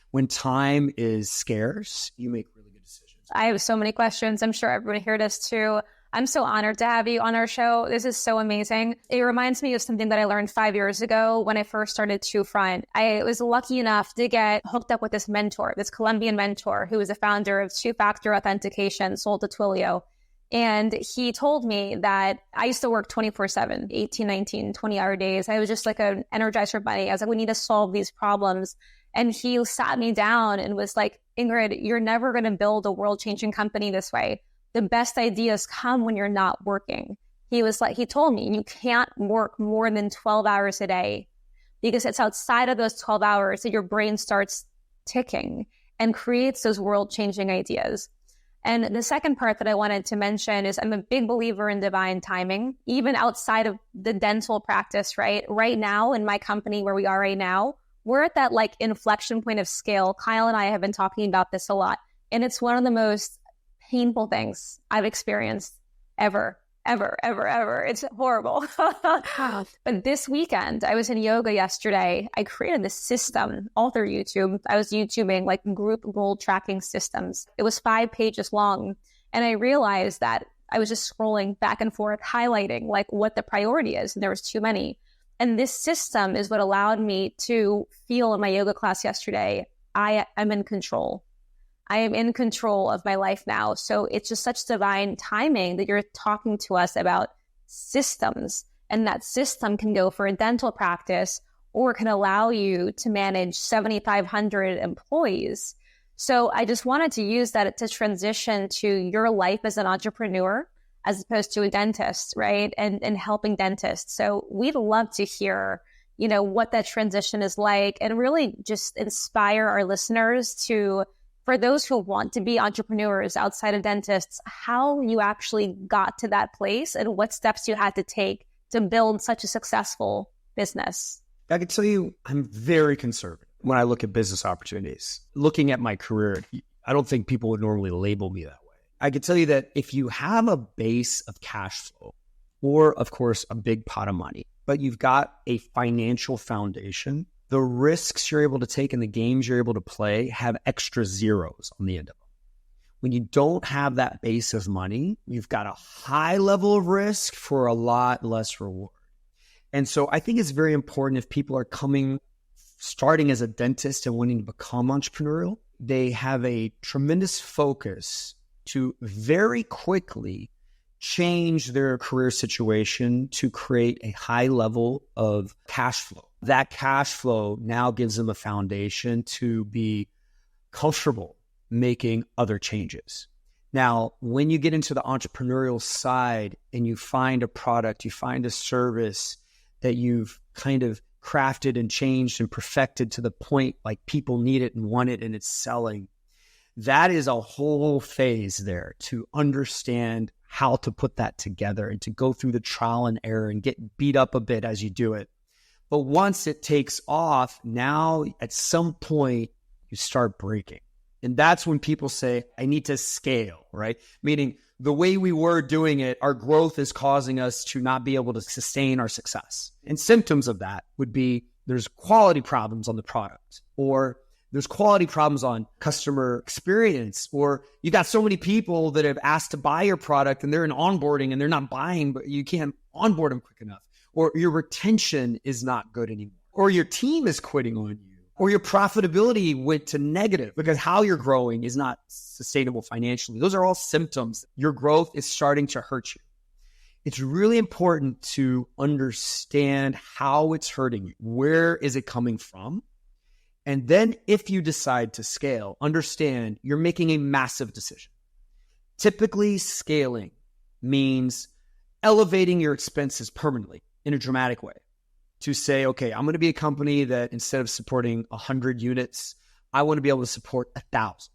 When time is scarce, you make really good decisions. I have so many questions. I'm sure everyone here does too. I'm so honored to have you on our show. This is so amazing. It reminds me of something that I learned 5 years ago when I first started Two Front. I was lucky enough to get hooked up with this mentor, this Colombian mentor, who was the founder of two-factor authentication, sold to Twilio. And he told me that I used to work 24/7, 18, 19, 20-hour days. I was just like an energizer bunny. I was like, we need to solve these problems. And he sat me down and was like, Ingrid, you're never going to build a world-changing company this way. The best ideas come when you're not working. He told me, you can't work more than 12 hours a day, because it's outside of those 12 hours that your brain starts ticking and creates those world-changing ideas. And the second part that I wanted to mention is I'm a big believer in divine timing, even outside of the dental practice, right? Right now in my company where we are right now, we're at that like inflection point of scale. Kyle and I have been talking about this a lot. And it's one of the most painful things I've experienced ever. It's horrible. But this weekend, I was in yoga yesterday. I created this system all through YouTube. I was YouTubing like group goal tracking systems. It was 5 pages long. And I realized that I was just scrolling back and forth, highlighting like what the priority is. And there was too many. And this system is what allowed me to feel in my yoga class yesterday, I am in control. I am in control of my life now. So it's just such divine timing that you're talking to us about systems. And that system can go for a dental practice or can allow you to manage 7,500 employees. So I just wanted to use that to transition to your life as an entrepreneur as opposed to a dentist, right? And helping dentists. So we'd love to hear, what that transition is like and really just inspire our listeners to, for those who want to be entrepreneurs outside of dentists, how you actually got to that place and what steps you had to take to build such a successful business. I can tell you, I'm very conservative when I look at business opportunities. Looking at my career, I don't think people would normally label me that way. I can tell you that if you have a base of cash flow or, of course, a big pot of money, but you've got a financial foundation, the risks you're able to take and the games you're able to play have extra zeros on the end of them. When you don't have that base of money, you've got a high level of risk for a lot less reward. And so I think it's very important if people are starting as a dentist and wanting to become entrepreneurial, they have a tremendous focus to very quickly change their career situation to create a high level of cash flow. That cash flow now gives them a foundation to be comfortable making other changes. Now, when you get into the entrepreneurial side and you find a product, you find a service that you've kind of crafted and changed and perfected to the point like people need it and want it and it's selling, that is a whole phase there to understand how to put that together and to go through the trial and error and get beat up a bit as you do it. But once it takes off, now at some point you start breaking. And that's when people say, I need to scale, right? Meaning the way we were doing it, our growth is causing us to not be able to sustain our success. And symptoms of that would be there's quality problems on the product, or there's quality problems on customer experience, or you got so many people that have asked to buy your product and they're in onboarding and they're not buying, but you can't onboard them quick enough, or your retention is not good anymore, or your team is quitting on you, or your profitability went to negative because how you're growing is not sustainable financially. Those are all symptoms. Your growth is starting to hurt you. It's really important to understand how it's hurting you. Where is it coming from? And then if you decide to scale, understand you're making a massive decision. Typically, scaling means elevating your expenses permanently in a dramatic way. To say, okay, I'm going to be a company that instead of supporting 100 units, I want to be able to support 1,000.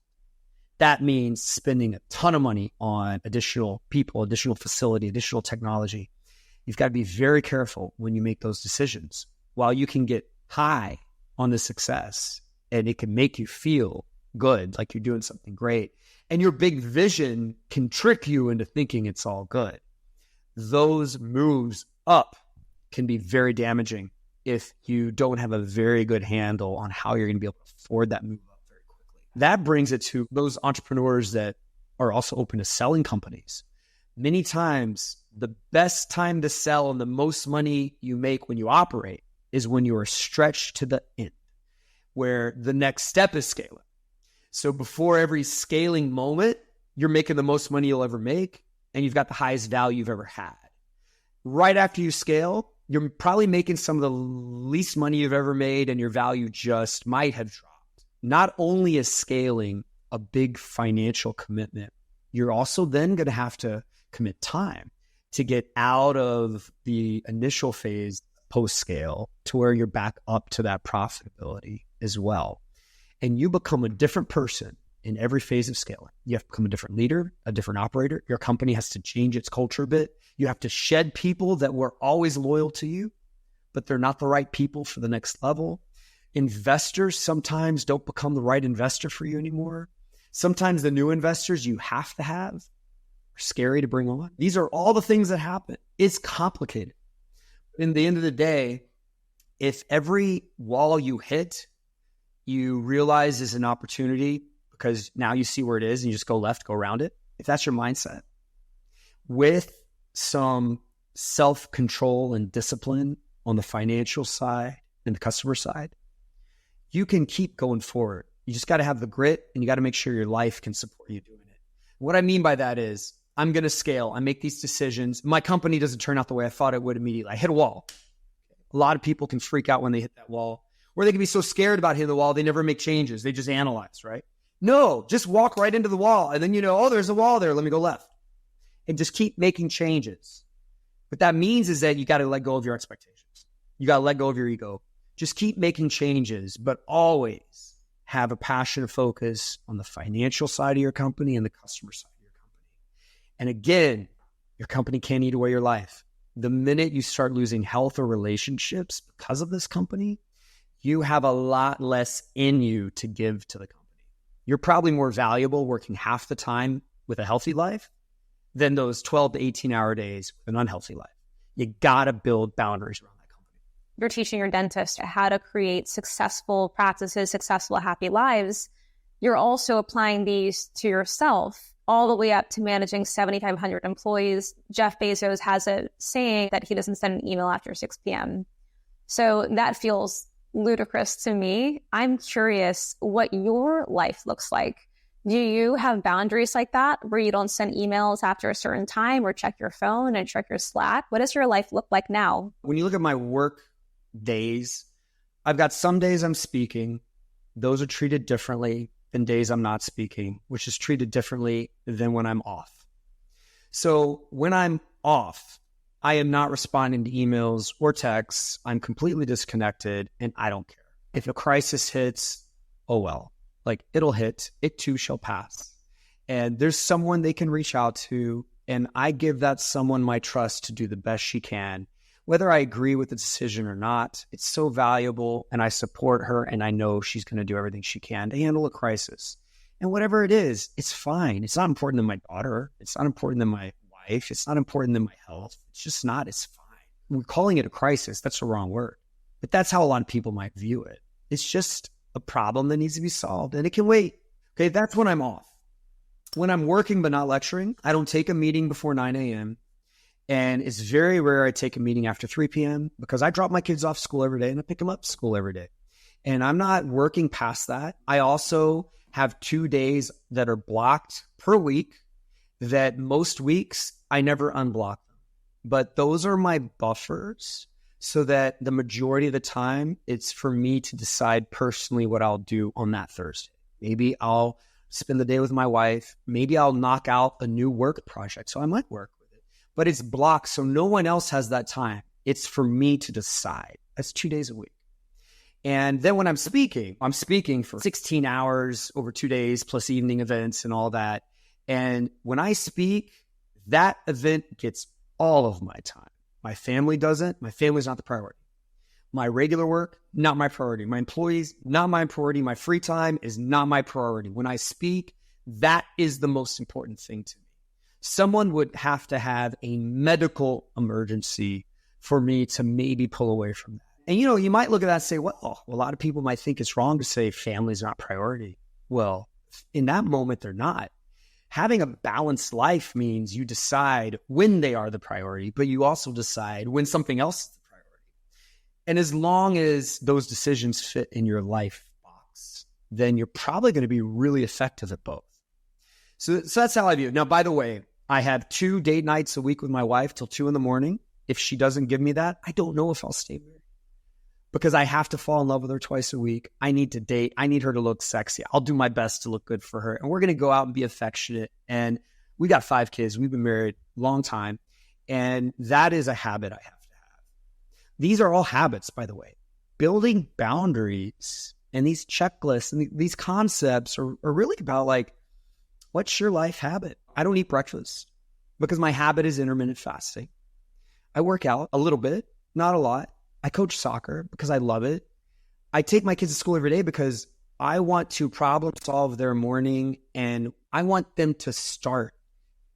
That means spending a ton of money on additional people, additional facility, additional technology. You've got to be very careful when you make those decisions. While you can get high on the success and it can make you feel good, like you're doing something great, and your big vision can trick you into thinking it's all good. Those moves up can be very damaging if you don't have a very good handle on how you're going to be able to afford that move up very quickly. That brings it to those entrepreneurs that are also open to selling companies. Many times, the best time to sell and the most money you make when you operate is when you are stretched to the end, where the next step is scaling. So before every scaling moment, you're making the most money you'll ever make, and you've got the highest value you've ever had. Right after you scale, you're probably making some of the least money you've ever made, and your value just might have dropped. Not only is scaling a big financial commitment, you're also then going to have to commit time to get out of the initial phase post-scale to where you're back up to that profitability as well. And you become a different person in every phase of scaling. You have to become a different leader, a different operator. Your company has to change its culture a bit. You have to shed people that were always loyal to you, but they're not the right people for the next level. Investors sometimes don't become the right investor for you anymore. Sometimes the new investors you have to have are scary to bring on. These are all the things that happen. It's complicated. In the end of the day, if every wall you hit, you realize is an opportunity because now you see where it is and you just go left, go around it. If that's your mindset, with some self-control and discipline on the financial side and the customer side, you can keep going forward. You just got to have the grit and you got to make sure your life can support you doing it. What I mean by that is I'm going to scale. I make these decisions. My company doesn't turn out the way I thought it would immediately. I hit a wall. A lot of people can freak out when they hit that wall, or they can be so scared about hitting the wall, they never make changes. They just analyze, right? No, just walk right into the wall. And then oh, there's a wall there. Let me go left. And just keep making changes. What that means is that you got to let go of your expectations. You got to let go of your ego. Just keep making changes, but always have a passion and focus on the financial side of your company and the customer side of your company. And again, your company can't eat away your life. The minute you start losing health or relationships because of this company, you have a lot less in you to give to the company. You're probably more valuable working half the time with a healthy life than those 12 to 18-hour days with an unhealthy life. You got to build boundaries around that company. You're teaching your dentist how to create successful practices, successful, happy lives. You're also applying these to yourself all the way up to managing 7,500 employees. Jeff Bezos has a saying that he doesn't send an email after 6 p.m. So that feels ludicrous to me. I'm curious what your life looks like. Do you have boundaries like that where you don't send emails after a certain time or check your phone and check your Slack? What does your life look like now? When you look at my work days, I've got some days I'm speaking. Those are treated differently than days I'm not speaking, which is treated differently than when I'm off. So when I'm off, I am not responding to emails or texts. I'm completely disconnected and I don't care. If a crisis hits, oh well, like it'll hit, it too shall pass. And there's someone they can reach out to, and I give that someone my trust to do the best she can. Whether I agree with the decision or not, it's so valuable and I support her and I know she's going to do everything she can to handle a crisis. And whatever it is, it's fine. It's not important than my daughter. It's not important than my wife. It's not important than my health. It's just not. It's fine. We're calling it a crisis. That's the wrong word. But that's how a lot of people might view it. It's just a problem that needs to be solved and it can wait. Okay, that's when I'm off. When I'm working but not lecturing, I don't take a meeting before 9 a.m. And it's very rare I take a meeting after 3 p.m. because I drop my kids off school every day and I pick them up at school every day. And I'm not working past that. I also have 2 days that are blocked per week that most weeks I never unblock them. But those are my buffers so that the majority of the time it's for me to decide personally what I'll do on that Thursday. Maybe I'll spend the day with my wife. Maybe I'll knock out a new work project. So I might work with it, but it's blocked. So no one else has that time. It's for me to decide. That's 2 days a week. And then when I'm speaking for 16 hours over 2 days, plus evening events and all that. And when I speak, that event gets all of my time. My family doesn't. My family's not the priority. My regular work, not my priority. My employees, not my priority. My free time is not my priority. When I speak, that is the most important thing to me. Someone would have to have a medical emergency for me to maybe pull away from that. And, you might look at that and say, well, a lot of people might think it's wrong to say family's not priority. Well, in that moment, they're not. Having a balanced life means you decide when they are the priority, but you also decide when something else is the priority. And as long as those decisions fit in your life box, then you're probably going to be really effective at both. So that's how I view it. Now, by the way, I have 2 date nights a week with my wife till 2 a.m. If she doesn't give me that, I don't know if I'll stay married. Because I have to fall in love with her twice a week. I need to date. I need her to look sexy. I'll do my best to look good for her. And we're going to go out and be affectionate. And we got 5 kids. We've been married a long time. And that is a habit I have to have. These are all habits, by the way. Building boundaries and these checklists and these concepts are really about like, what's your life habit? I don't eat breakfast because my habit is intermittent fasting. I work out a little bit, not a lot. I coach soccer because I love it. I take my kids to school every day because I want to problem solve their morning and I want them to start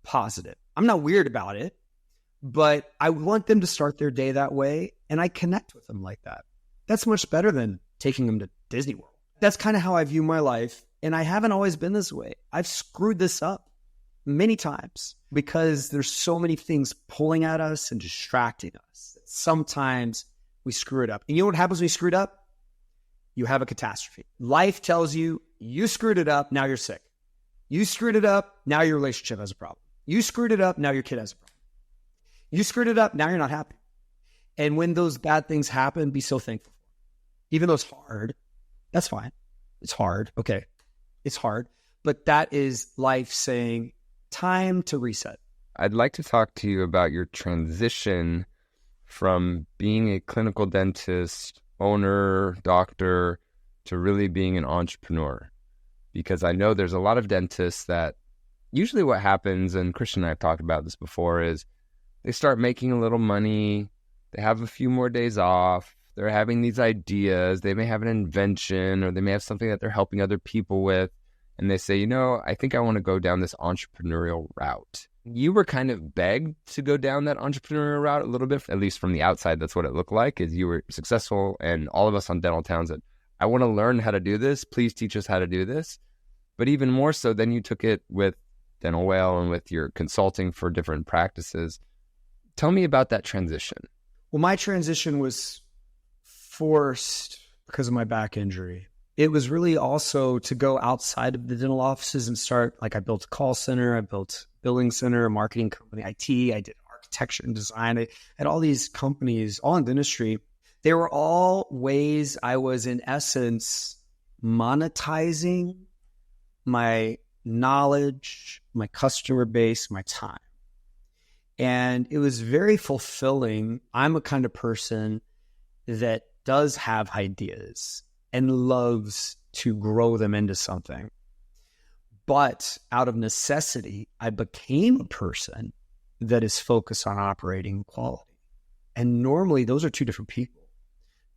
positive. I'm not weird about it, but I want them to start their day that way. And I connect with them like that. That's much better than taking them to Disney World. That's kind of how I view my life. And I haven't always been this way. I've screwed this up many times because there's so many things pulling at us and distracting us. Sometimes we screw it up. And you know what happens when you screw it up? You have a catastrophe. Life tells you, you screwed it up, now you're sick. You screwed it up, now your relationship has a problem. You screwed it up, now your kid has a problem. You screwed it up, now you're not happy. And when those bad things happen, be so thankful. Even though it's hard, that's fine. It's hard. Okay. It's hard. But that is life saying, time to reset. I'd like to talk to you about your transition from being a clinical dentist, owner, doctor, to really being an entrepreneur. Because I know there's a lot of dentists that usually what happens, and Christian and I have talked about this before, is they start making a little money, they have a few more days off, they're having these ideas, they may have an invention, or they may have something that they're helping other people with, and they say, I think I want to go down this entrepreneurial route. You were kind of begged to go down that entrepreneurial route a little bit, at least from the outside. That's what it looked like, is you were successful, and all of us on Dental Town said, I want to learn how to do this. Please teach us how to do this. But even more so, then you took it with Dental Whale and with your consulting for different practices. Tell me about that transition. Well, my transition was forced because of my back injury. It was really also to go outside of the dental offices and start, I built a call center, I built a billing center, a marketing company, IT, I did architecture and design. I had all these companies, all in dentistry. They were all ways I was, in essence, monetizing my knowledge, my customer base, my time. And it was very fulfilling. I'm a kind of person that does have ideas and loves to grow them into something. But out of necessity, I became a person that is focused on operating quality. And normally those are two different people.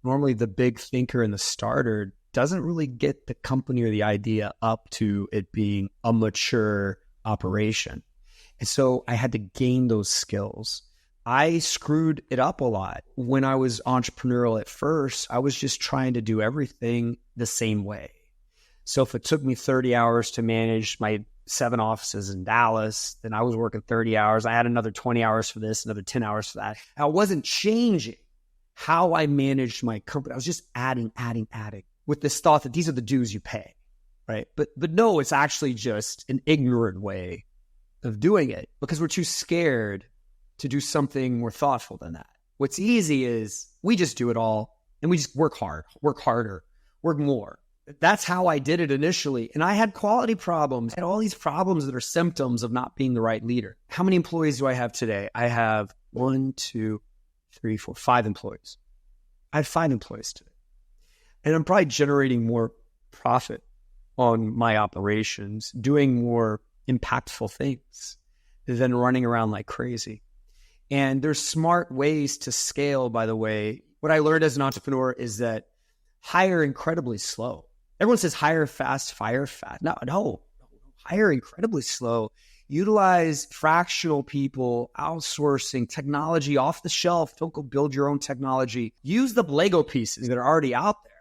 Normally the big thinker and the starter doesn't really get the company or the idea up to it being a mature operation. And so I had to gain those skills. I screwed it up a lot. When I was entrepreneurial at first, I was just trying to do everything the same way. So if it took me 30 hours to manage my 7 offices in Dallas, then I was working 30 hours. I had another 20 hours for this, another 10 hours for that. I wasn't changing how I managed my company. I was just adding. with this thought that these are the dues you pay, right? But no, it's actually just an ignorant way of doing it because we're too scared to do something more thoughtful than that. What's easy is we just do it all and we just work hard, work harder, work more. That's how I did it initially. And I had quality problems. I had all these problems that are symptoms of not being the right leader. How many employees do I have today? I have 1, 2, 3, 4, 5 employees. I have 5 employees today. And I'm probably generating more profit on my operations, doing more impactful things than running around like crazy. And there's smart ways to scale, by the way. What I learned as an entrepreneur is that hire incredibly slow. Everyone says hire fast, fire fast. No, hire incredibly slow. Utilize fractional people, outsourcing technology off the shelf. Don't go build your own technology. Use the Lego pieces that are already out there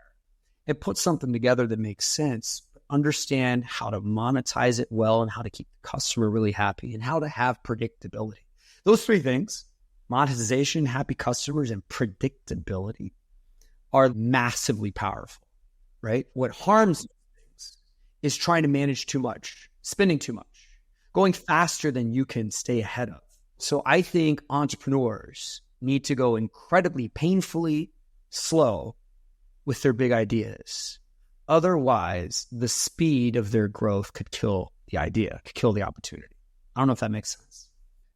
and put something together that makes sense. Understand how to monetize it well and how to keep the customer really happy and how to have predictability. Those 3 things, monetization, happy customers, and predictability, are massively powerful, right? What harms things is trying to manage too much, spending too much, going faster than you can stay ahead of. So I think entrepreneurs need to go incredibly painfully slow with their big ideas. Otherwise, the speed of their growth could kill the idea, could kill the opportunity. I don't know if that makes sense.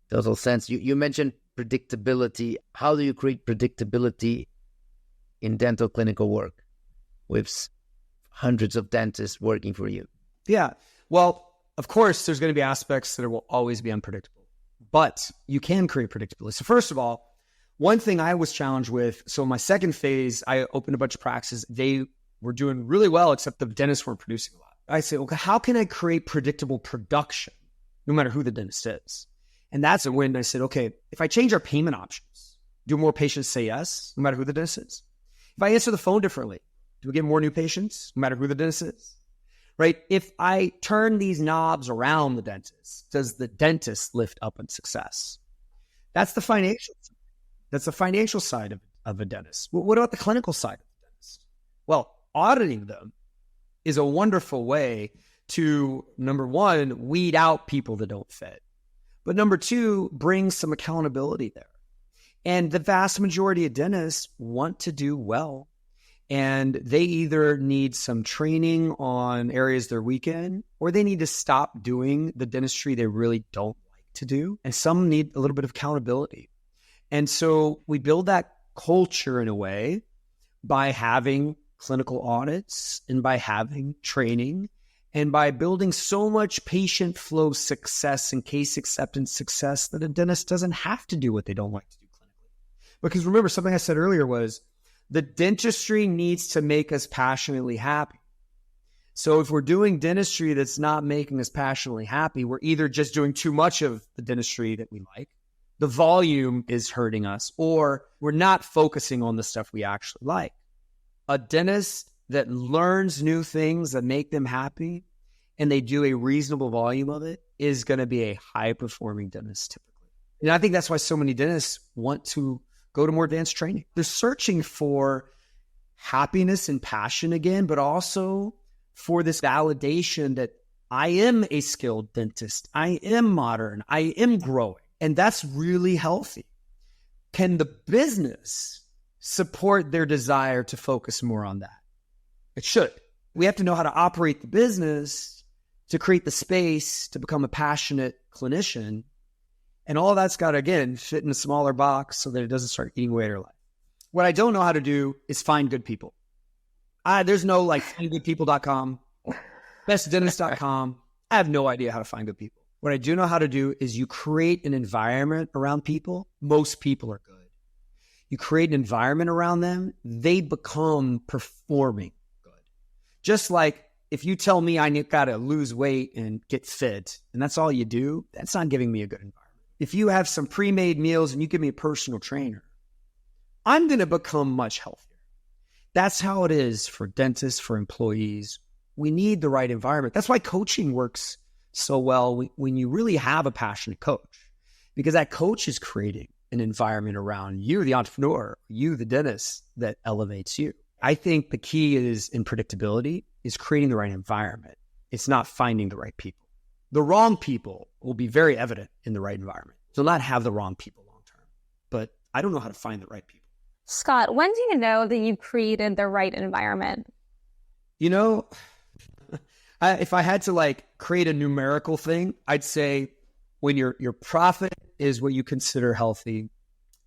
Total sense. You mentioned predictability. How do you create predictability in dental clinical work with hundreds of dentists working for you? Yeah. Well, of course, there's going to be aspects that will always be unpredictable, but you can create predictability. So first of all, one thing I was challenged with, so in my second phase, I opened a bunch of practices. They were doing really well, except the dentists weren't producing a lot. I said, okay, how can I create predictable production, no matter who the dentist is? And that's when I said, okay, if I change our payment options, do more patients say yes, no matter who the dentist is? If I answer the phone differently, do we get more new patients, no matter who the dentist is? Right? If I turn these knobs around the dentist, does the dentist lift up in success? That's the financial side. That's the financial side of a dentist. What about the clinical side of the dentist? Well, auditing them is a wonderful way to, number one, weed out people that don't fit. But number 2, bring some accountability there. And the vast majority of dentists want to do well. And they either need some training on areas they're weak in, or they need to stop doing the dentistry they really don't like to do. And some need a little bit of accountability. And so we build that culture in a way by having clinical audits and by having training and by building so much patient flow success and case acceptance success that a dentist doesn't have to do what they don't like to do clinically. Because remember, something I said earlier was the dentistry needs to make us passionately happy. So if we're doing dentistry that's not making us passionately happy, we're either just doing too much of the dentistry that we like, the volume is hurting us, or we're not focusing on the stuff we actually like. A dentist that learns new things that make them happy and they do a reasonable volume of it is going to be a high-performing dentist typically. And I think that's why so many dentists want to go to more advanced training. They're searching for happiness and passion again, but also for this validation that I am a skilled dentist. I am modern. I am growing. And that's really healthy. Can the business support their desire to focus more on that? It should. We have to know how to operate the business to create the space to become a passionate clinician. And all that's got to, again, fit in a smaller box so that it doesn't start eating away at your life. What I don't know how to do is find good people. There's no like findgoodpeople.com, bestdentist.com. I have no idea how to find good people. What I do know how to do is you create an environment around people. Most people are good. You create an environment around them, they become performing good. Just like if you tell me I got to lose weight and get fit, and that's all you do, that's not giving me a good environment. If you have some pre-made meals and you give me a personal trainer, I'm going to become much healthier. That's how it is for dentists, for employees. We need the right environment. That's why coaching works so well when you really have a passionate coach, because that coach is creating an environment around you, the entrepreneur, you, the dentist, that elevates you. I think the key is in predictability is creating the right environment. It's not finding the right people. The wrong people will be very evident in the right environment. So not have the wrong people long term, but I don't know how to find the right people. Scott, when do you know that you've created the right environment? You know, if I had to like create a numerical thing, I'd say when your profit is what you consider healthy,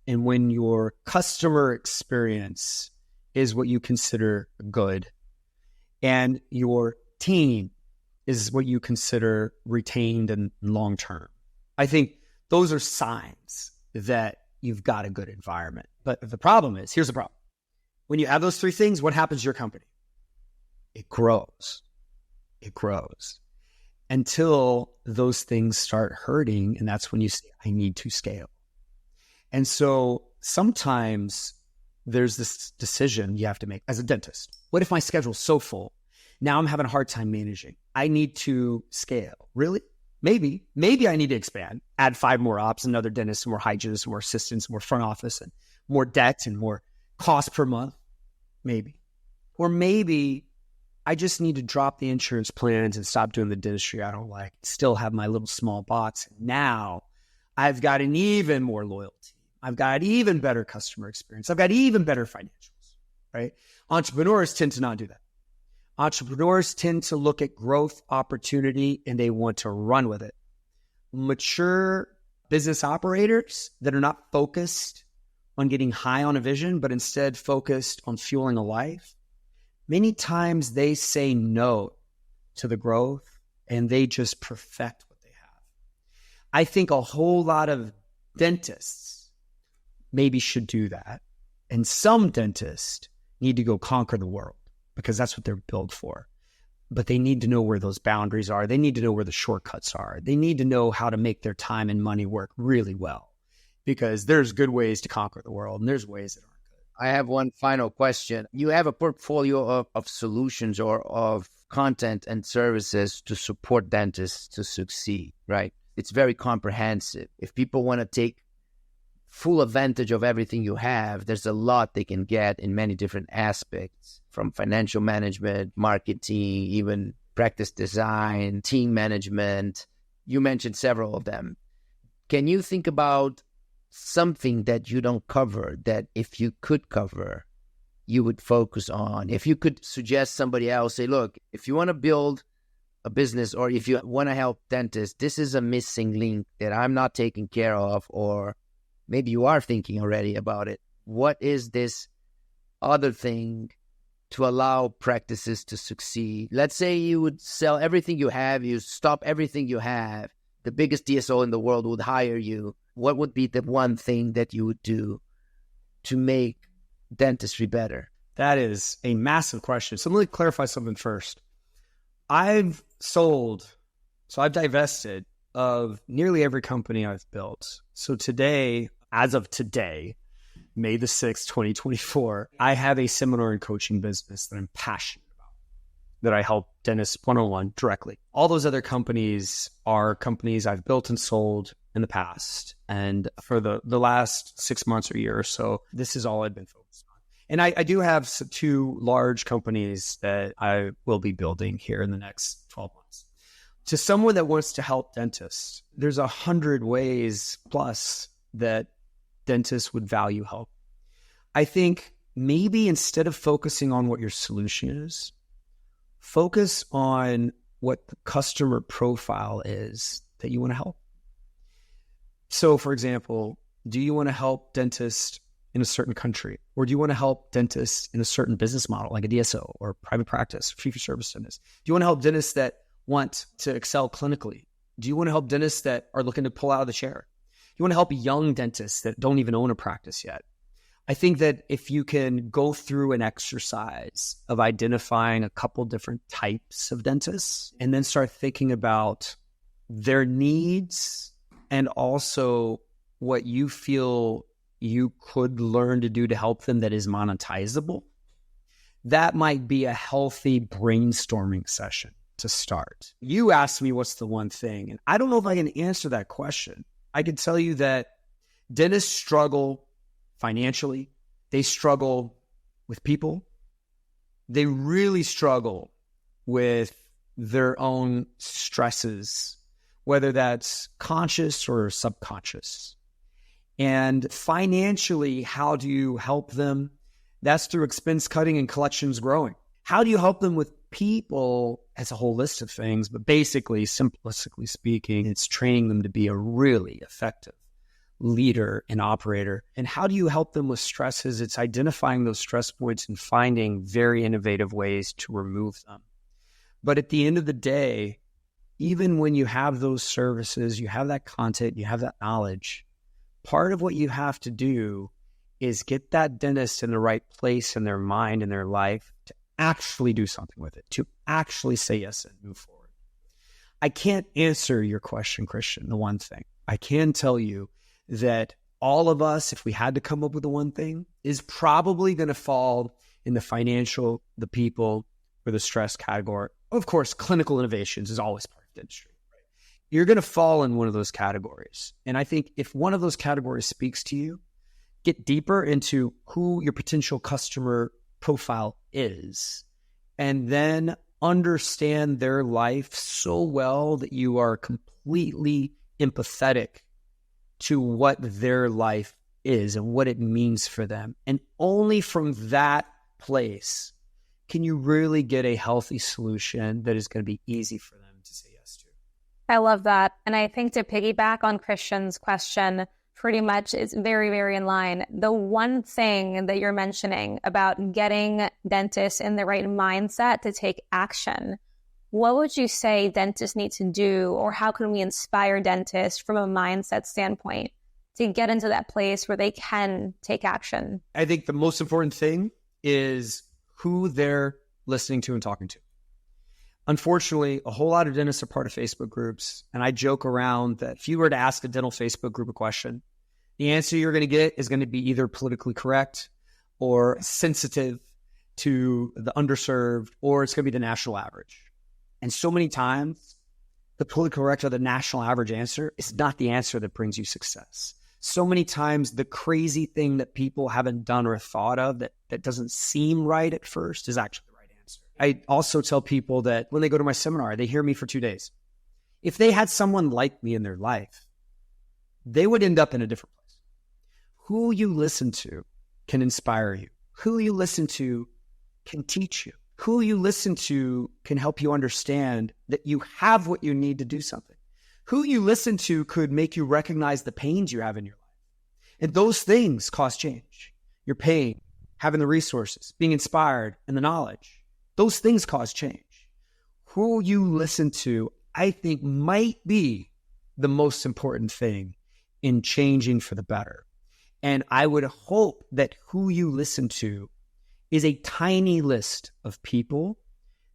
and when your customer experience is what you consider good, and your team is what you consider retained and long-term. I think those are signs that you've got a good environment. But the problem is, here's the problem. When you have those three things, what happens to your company? It grows. It grows until those things start hurting. And that's when you say, I need to scale. And so sometimes there's this decision you have to make as a dentist. What if my schedule's so full? Now I'm having a hard time managing. I need to scale. Really? Maybe I need to expand, add 5 more ops, another dentist, more hygienists, more assistants, more front office, and more debt and more cost per month. Maybe. Or maybe I just need to drop the insurance plans and stop doing the dentistry I don't like, still have my little small box. Now I've got an even more loyalty. I've got even better customer experience. I've got even better financials, right? Entrepreneurs tend to not do that. Entrepreneurs tend to look at growth opportunity and they want to run with it. Mature business operators that are not focused on getting high on a vision, but instead focused on fueling a life, many times they say no to the growth and they just perfect what they have. I think a whole lot of dentists maybe should do that. And some dentists need to go conquer the world because that's what they're built for. But they need to know where those boundaries are. They need to know where the shortcuts are. They need to know how to make their time and money work really well, because there's good ways to conquer the world and there's ways that aren't good. I have one final question. You have a portfolio of solutions or of content and services to support dentists to succeed, right? It's very comprehensive. If people want to take full advantage of everything you have, there's a lot they can get in many different aspects, from financial management, marketing, even practice design, team management. You mentioned several of them. Can you think about something that you don't cover that if you could cover, you would focus on? If you could suggest somebody else, say, look, if you want to build a business or if you want to help dentists, this is a missing link that I'm not taking care of, or maybe you are thinking already about it. What is this other thing to allow practices to succeed? Let's say you would sell everything you have, you stop everything you have, the biggest DSO in the world would hire you. What would be the one thing that you would do to make dentistry better? That is a massive question. So let me clarify something first. I've divested of nearly every company I've built. So today, as of today, May the 6th, 2024, I have a seminar and coaching business that I'm passionate about, that I help dentists one-on-one directly. All those other companies are companies I've built and sold in the past. And for the last 6 months or a year or so, this is all I've been focused on. And I do have 2 large companies that I will be building here in the next 12 months. To someone that wants to help dentists, there's 100 ways plus that dentists would value help. I think maybe instead of focusing on what your solution is, focus on what the customer profile is that you want to help. So, for example, do you want to help dentists in a certain country? Or do you want to help dentists in a certain business model, like a DSO or private practice, fee-for-service dentists? Do you want to help dentists that want to excel clinically? Do you want to help dentists that are looking to pull out of the chair? You want to help young dentists that don't even own a practice yet? I think that if you can go through an exercise of identifying a couple different types of dentists and then start thinking about their needs and also what you feel you could learn to do to help them that is monetizable, that might be a healthy brainstorming session to start. You asked me what's the one thing, and I don't know if I can answer that question. I can tell you that dentists struggle financially. They struggle with people. they really struggle with their own stresses, whether that's conscious or subconscious. And financially, how do you help them? That's through expense cutting and collections growing. How do you help them with people? As a whole list of things, but basically, simplistically speaking, it's training them to be a really effective leader and operator. And how do you help them with stresses? It's identifying those stress points and finding very innovative ways to remove them. But at the end of the day, even when you have those services, you have that content, you have that knowledge, part of what you have to do is get that dentist in the right place in their mind and their life to actually do something with it, to actually say yes and move forward. I can't answer your question, Christian, the one thing. I can tell you that all of us, if we had to come up with the one thing, is probably going to fall in the financial, the people, or the stress category. Of course, clinical innovations is always part of dentistry. Right? You're going to fall in one of those categories. And I think if one of those categories speaks to you, get deeper into who your potential customer profile is, and then understand their life so well that you are completely empathetic to what their life is and what it means for them. And only from that place can you really get a healthy solution that is going to be easy for them to say yes to. I love that. And I think to piggyback on Christian's question, pretty much is very, very in line. The one thing that you're mentioning about getting dentists in the right mindset to take action, what would you say dentists need to do, or how can we inspire dentists from a mindset standpoint to get into that place where they can take action? I think the most important thing is who they're listening to and talking to. Unfortunately, a whole lot of dentists are part of Facebook groups, and I joke around that if you were to ask a dental Facebook group a question, the answer you're going to get is going to be either politically correct or sensitive to the underserved, or it's going to be the national average. And so many times, the politically correct or the national average answer is not the answer that brings you success. So many times, the crazy thing that people haven't done or thought of that doesn't seem right at first is actually the right answer. I also tell people that when they go to my seminar, they hear me for 2 days. If they had someone like me in their life, they would end up in a different place. Who you listen to can inspire you. Who you listen to can teach you. Who you listen to can help you understand that you have what you need to do something. Who you listen to could make you recognize the pains you have in your life. And those things cost change. Your pain, having the resources, being inspired, and the knowledge. Those things cause change. Who you listen to, I think, might be the most important thing in changing for the better. And I would hope that who you listen to is a tiny list of people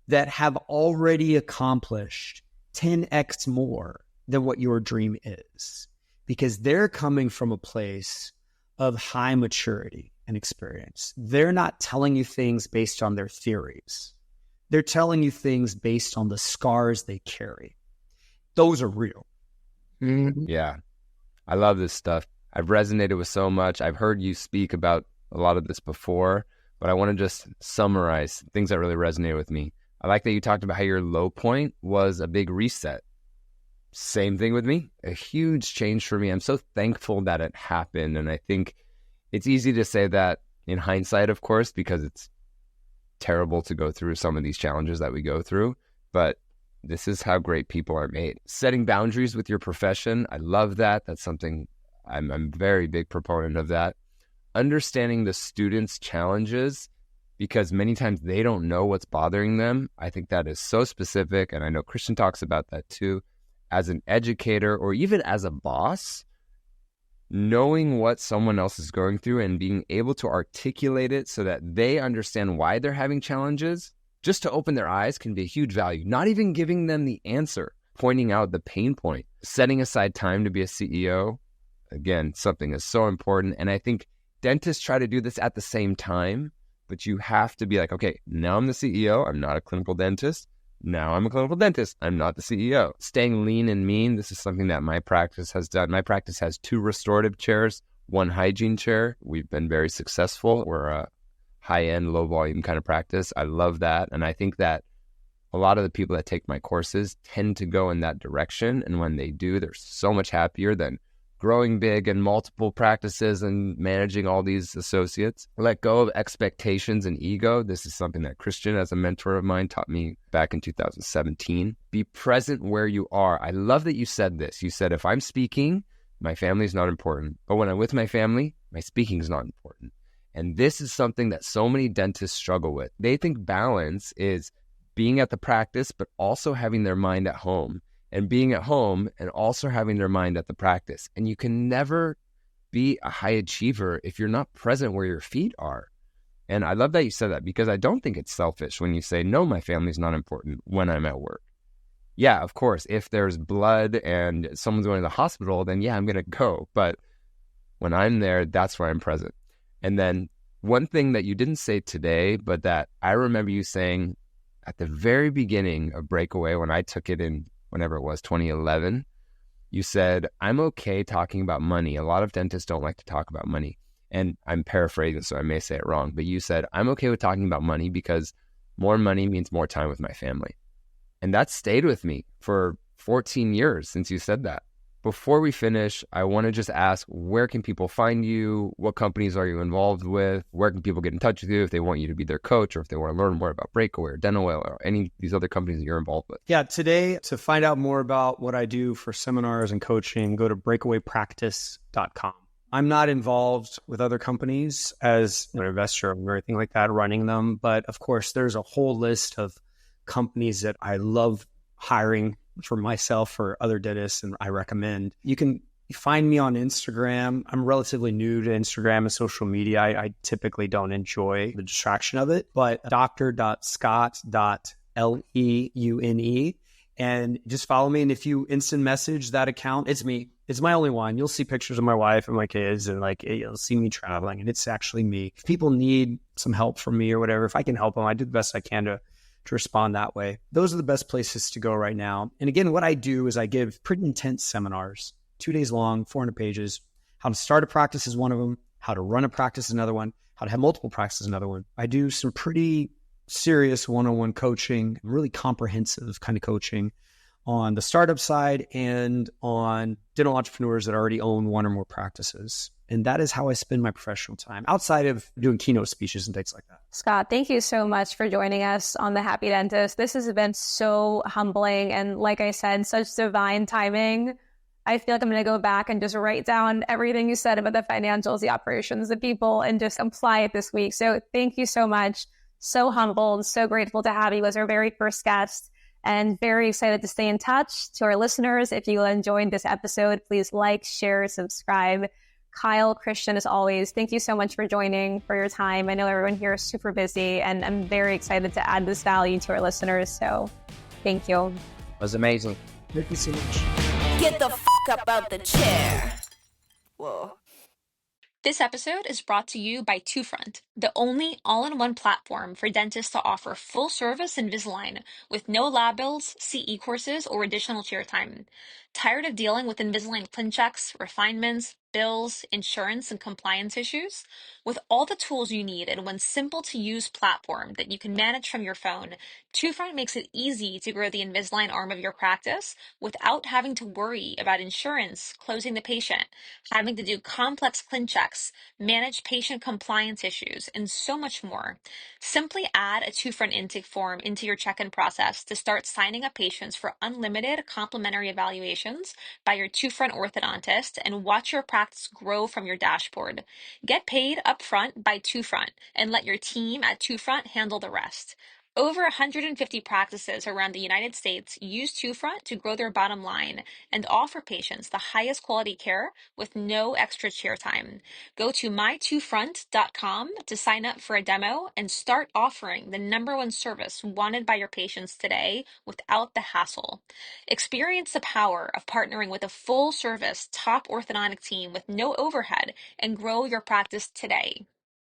that have already accomplished 10x more than what your dream is, because they're coming from a place of high maturity and experience. They're not telling you things based on their theories. They're telling you things based on the scars they carry. Those are real. Mm-hmm. Yeah. I love this stuff. I've resonated with so much. I've heard you speak about a lot of this before, but I want to just summarize things that really resonated with me. I like that you talked about how your low point was a big reset. Same thing with me, a huge change for me. I'm so thankful that it happened. And I think it's easy to say that in hindsight, of course, because it's terrible to go through some of these challenges that we go through. But this is how great people are made. Setting boundaries with your profession, I love that. That's something I'm a very big proponent of that. Understanding the students' challenges, because many times they don't know what's bothering them. I think that is so specific. And I know Christian talks about that too. As an educator or even as a boss, knowing what someone else is going through and being able to articulate it so that they understand why they're having challenges, just to open their eyes can be a huge value. Not even giving them the answer, pointing out the pain point, setting aside time to be a CEO. Again, something is so important. And I think dentists try to do this at the same time, but you have to be like, okay, now I'm the CEO. I'm not a clinical dentist. Now I'm a clinical dentist. I'm not the CEO. Staying lean and mean. This is something that my practice has done. My practice has 2 restorative chairs, 1 hygiene chair. We've been very successful. We're a high-end, low-volume kind of practice. I love that. And I think that a lot of the people that take my courses tend to go in that direction. And when they do, they're so much happier than growing big and multiple practices and managing all these associates. Let go of expectations and ego. This is something that Christian, as a mentor of mine, taught me back in 2017. Be present where you are. I love that you said this. You said, if I'm speaking, my family is not important. But when I'm with my family, my speaking is not important. And this is something that so many dentists struggle with. They think balance is being at the practice, but also having their mind at home, and being at home and also having their mind at the practice. And you can never be a high achiever if you're not present where your feet are. And I love that you said that, because I don't think it's selfish when you say, no, my family's not important when I'm at work. Yeah, of course, if there's blood and someone's going to the hospital, then yeah, I'm going to go. But when I'm there, that's where I'm present. And then one thing that you didn't say today, but that I remember you saying at the very beginning of Breakaway, when I took it in whenever it was, 2011, you said, I'm okay talking about money. A lot of dentists don't like to talk about money. And I'm paraphrasing, so I may say it wrong, but you said, I'm okay with talking about money because more money means more time with my family. And that stayed with me for 14 years since you said that. Before we finish, I want to just ask, where can people find you? What companies are you involved with? Where can people get in touch with you if they want you to be their coach, or if they want to learn more about Breakaway or Dental Oil or any of these other companies that you're involved with? Yeah, today, to find out more about what I do for seminars and coaching, go to breakawaypractice.com. I'm not involved with other companies as an investor or anything like that, running them. But of course, there's a whole list of companies that I love hiring for myself or other dentists, and I recommend. You can find me on Instagram. I'm relatively new to Instagram and social media. I typically don't enjoy the distraction of it, but dr.scott.leune, and just follow me. And if you instant message that account, it's me. It's my only one. You'll see pictures of my wife and my kids, and like, you'll see me traveling, and it's actually me. If people need some help from me or whatever, if I can help them, I do the best I can to respond that way. Those are the best places to go right now. And again, what I do is I give pretty intense seminars, 2 days long, 400 pages. How to start a practice is one of them. How to run a practice is another one. How to have multiple practices is another one. I do some pretty serious one-on-one coaching, really comprehensive kind of coaching on the startup side and on dental entrepreneurs that already own one or more practices. And that is how I spend my professional time outside of doing keynote speeches and things like that. Scott, thank you so much for joining us on The Happy Dentist. This has been so humbling. And like I said, such divine timing. I feel like I'm going to go back and just write down everything you said about the financials, the operations, the people, and just apply it this week. So thank you so much. So humbled, so grateful to have you as our very first guest, and very excited to stay in touch. To our listeners, if you enjoyed this episode, please like, share, subscribe. Kyle, Christian, as always, thank you so much for joining, for your time. I know everyone here is super busy, and I'm very excited to add this value to our listeners. So thank you. It was amazing. Thank you so much. Get the f up out the chair. Whoa. This episode is brought to you by TwoFront, the only all-in-one platform for dentists to offer full-service Invisalign with no lab bills, CE courses, or additional chair time. Tired of dealing with Invisalign ClinChecks, refinements, bills, insurance, and compliance issues? With all the tools you need in one simple-to-use platform that you can manage from your phone, TwoFront makes it easy to grow the Invisalign arm of your practice without having to worry about insurance, closing the patient, having to do complex ClinChecks, manage patient compliance issues, and so much more. Simply add a TwoFront intake form into your check-in process to start signing up patients for unlimited complimentary evaluations by your TwoFront orthodontist and watch your practice grow from your dashboard. Get paid upfront by TwoFront and let your team at TwoFront handle the rest. Over 150 practices around the United States use TwoFront to grow their bottom line and offer patients the highest quality care with no extra chair time. Go to my2front.com to sign up for a demo and start offering the #1 service wanted by your patients today without the hassle. Experience the power of partnering with a full-service top orthodontic team with no overhead and grow your practice today.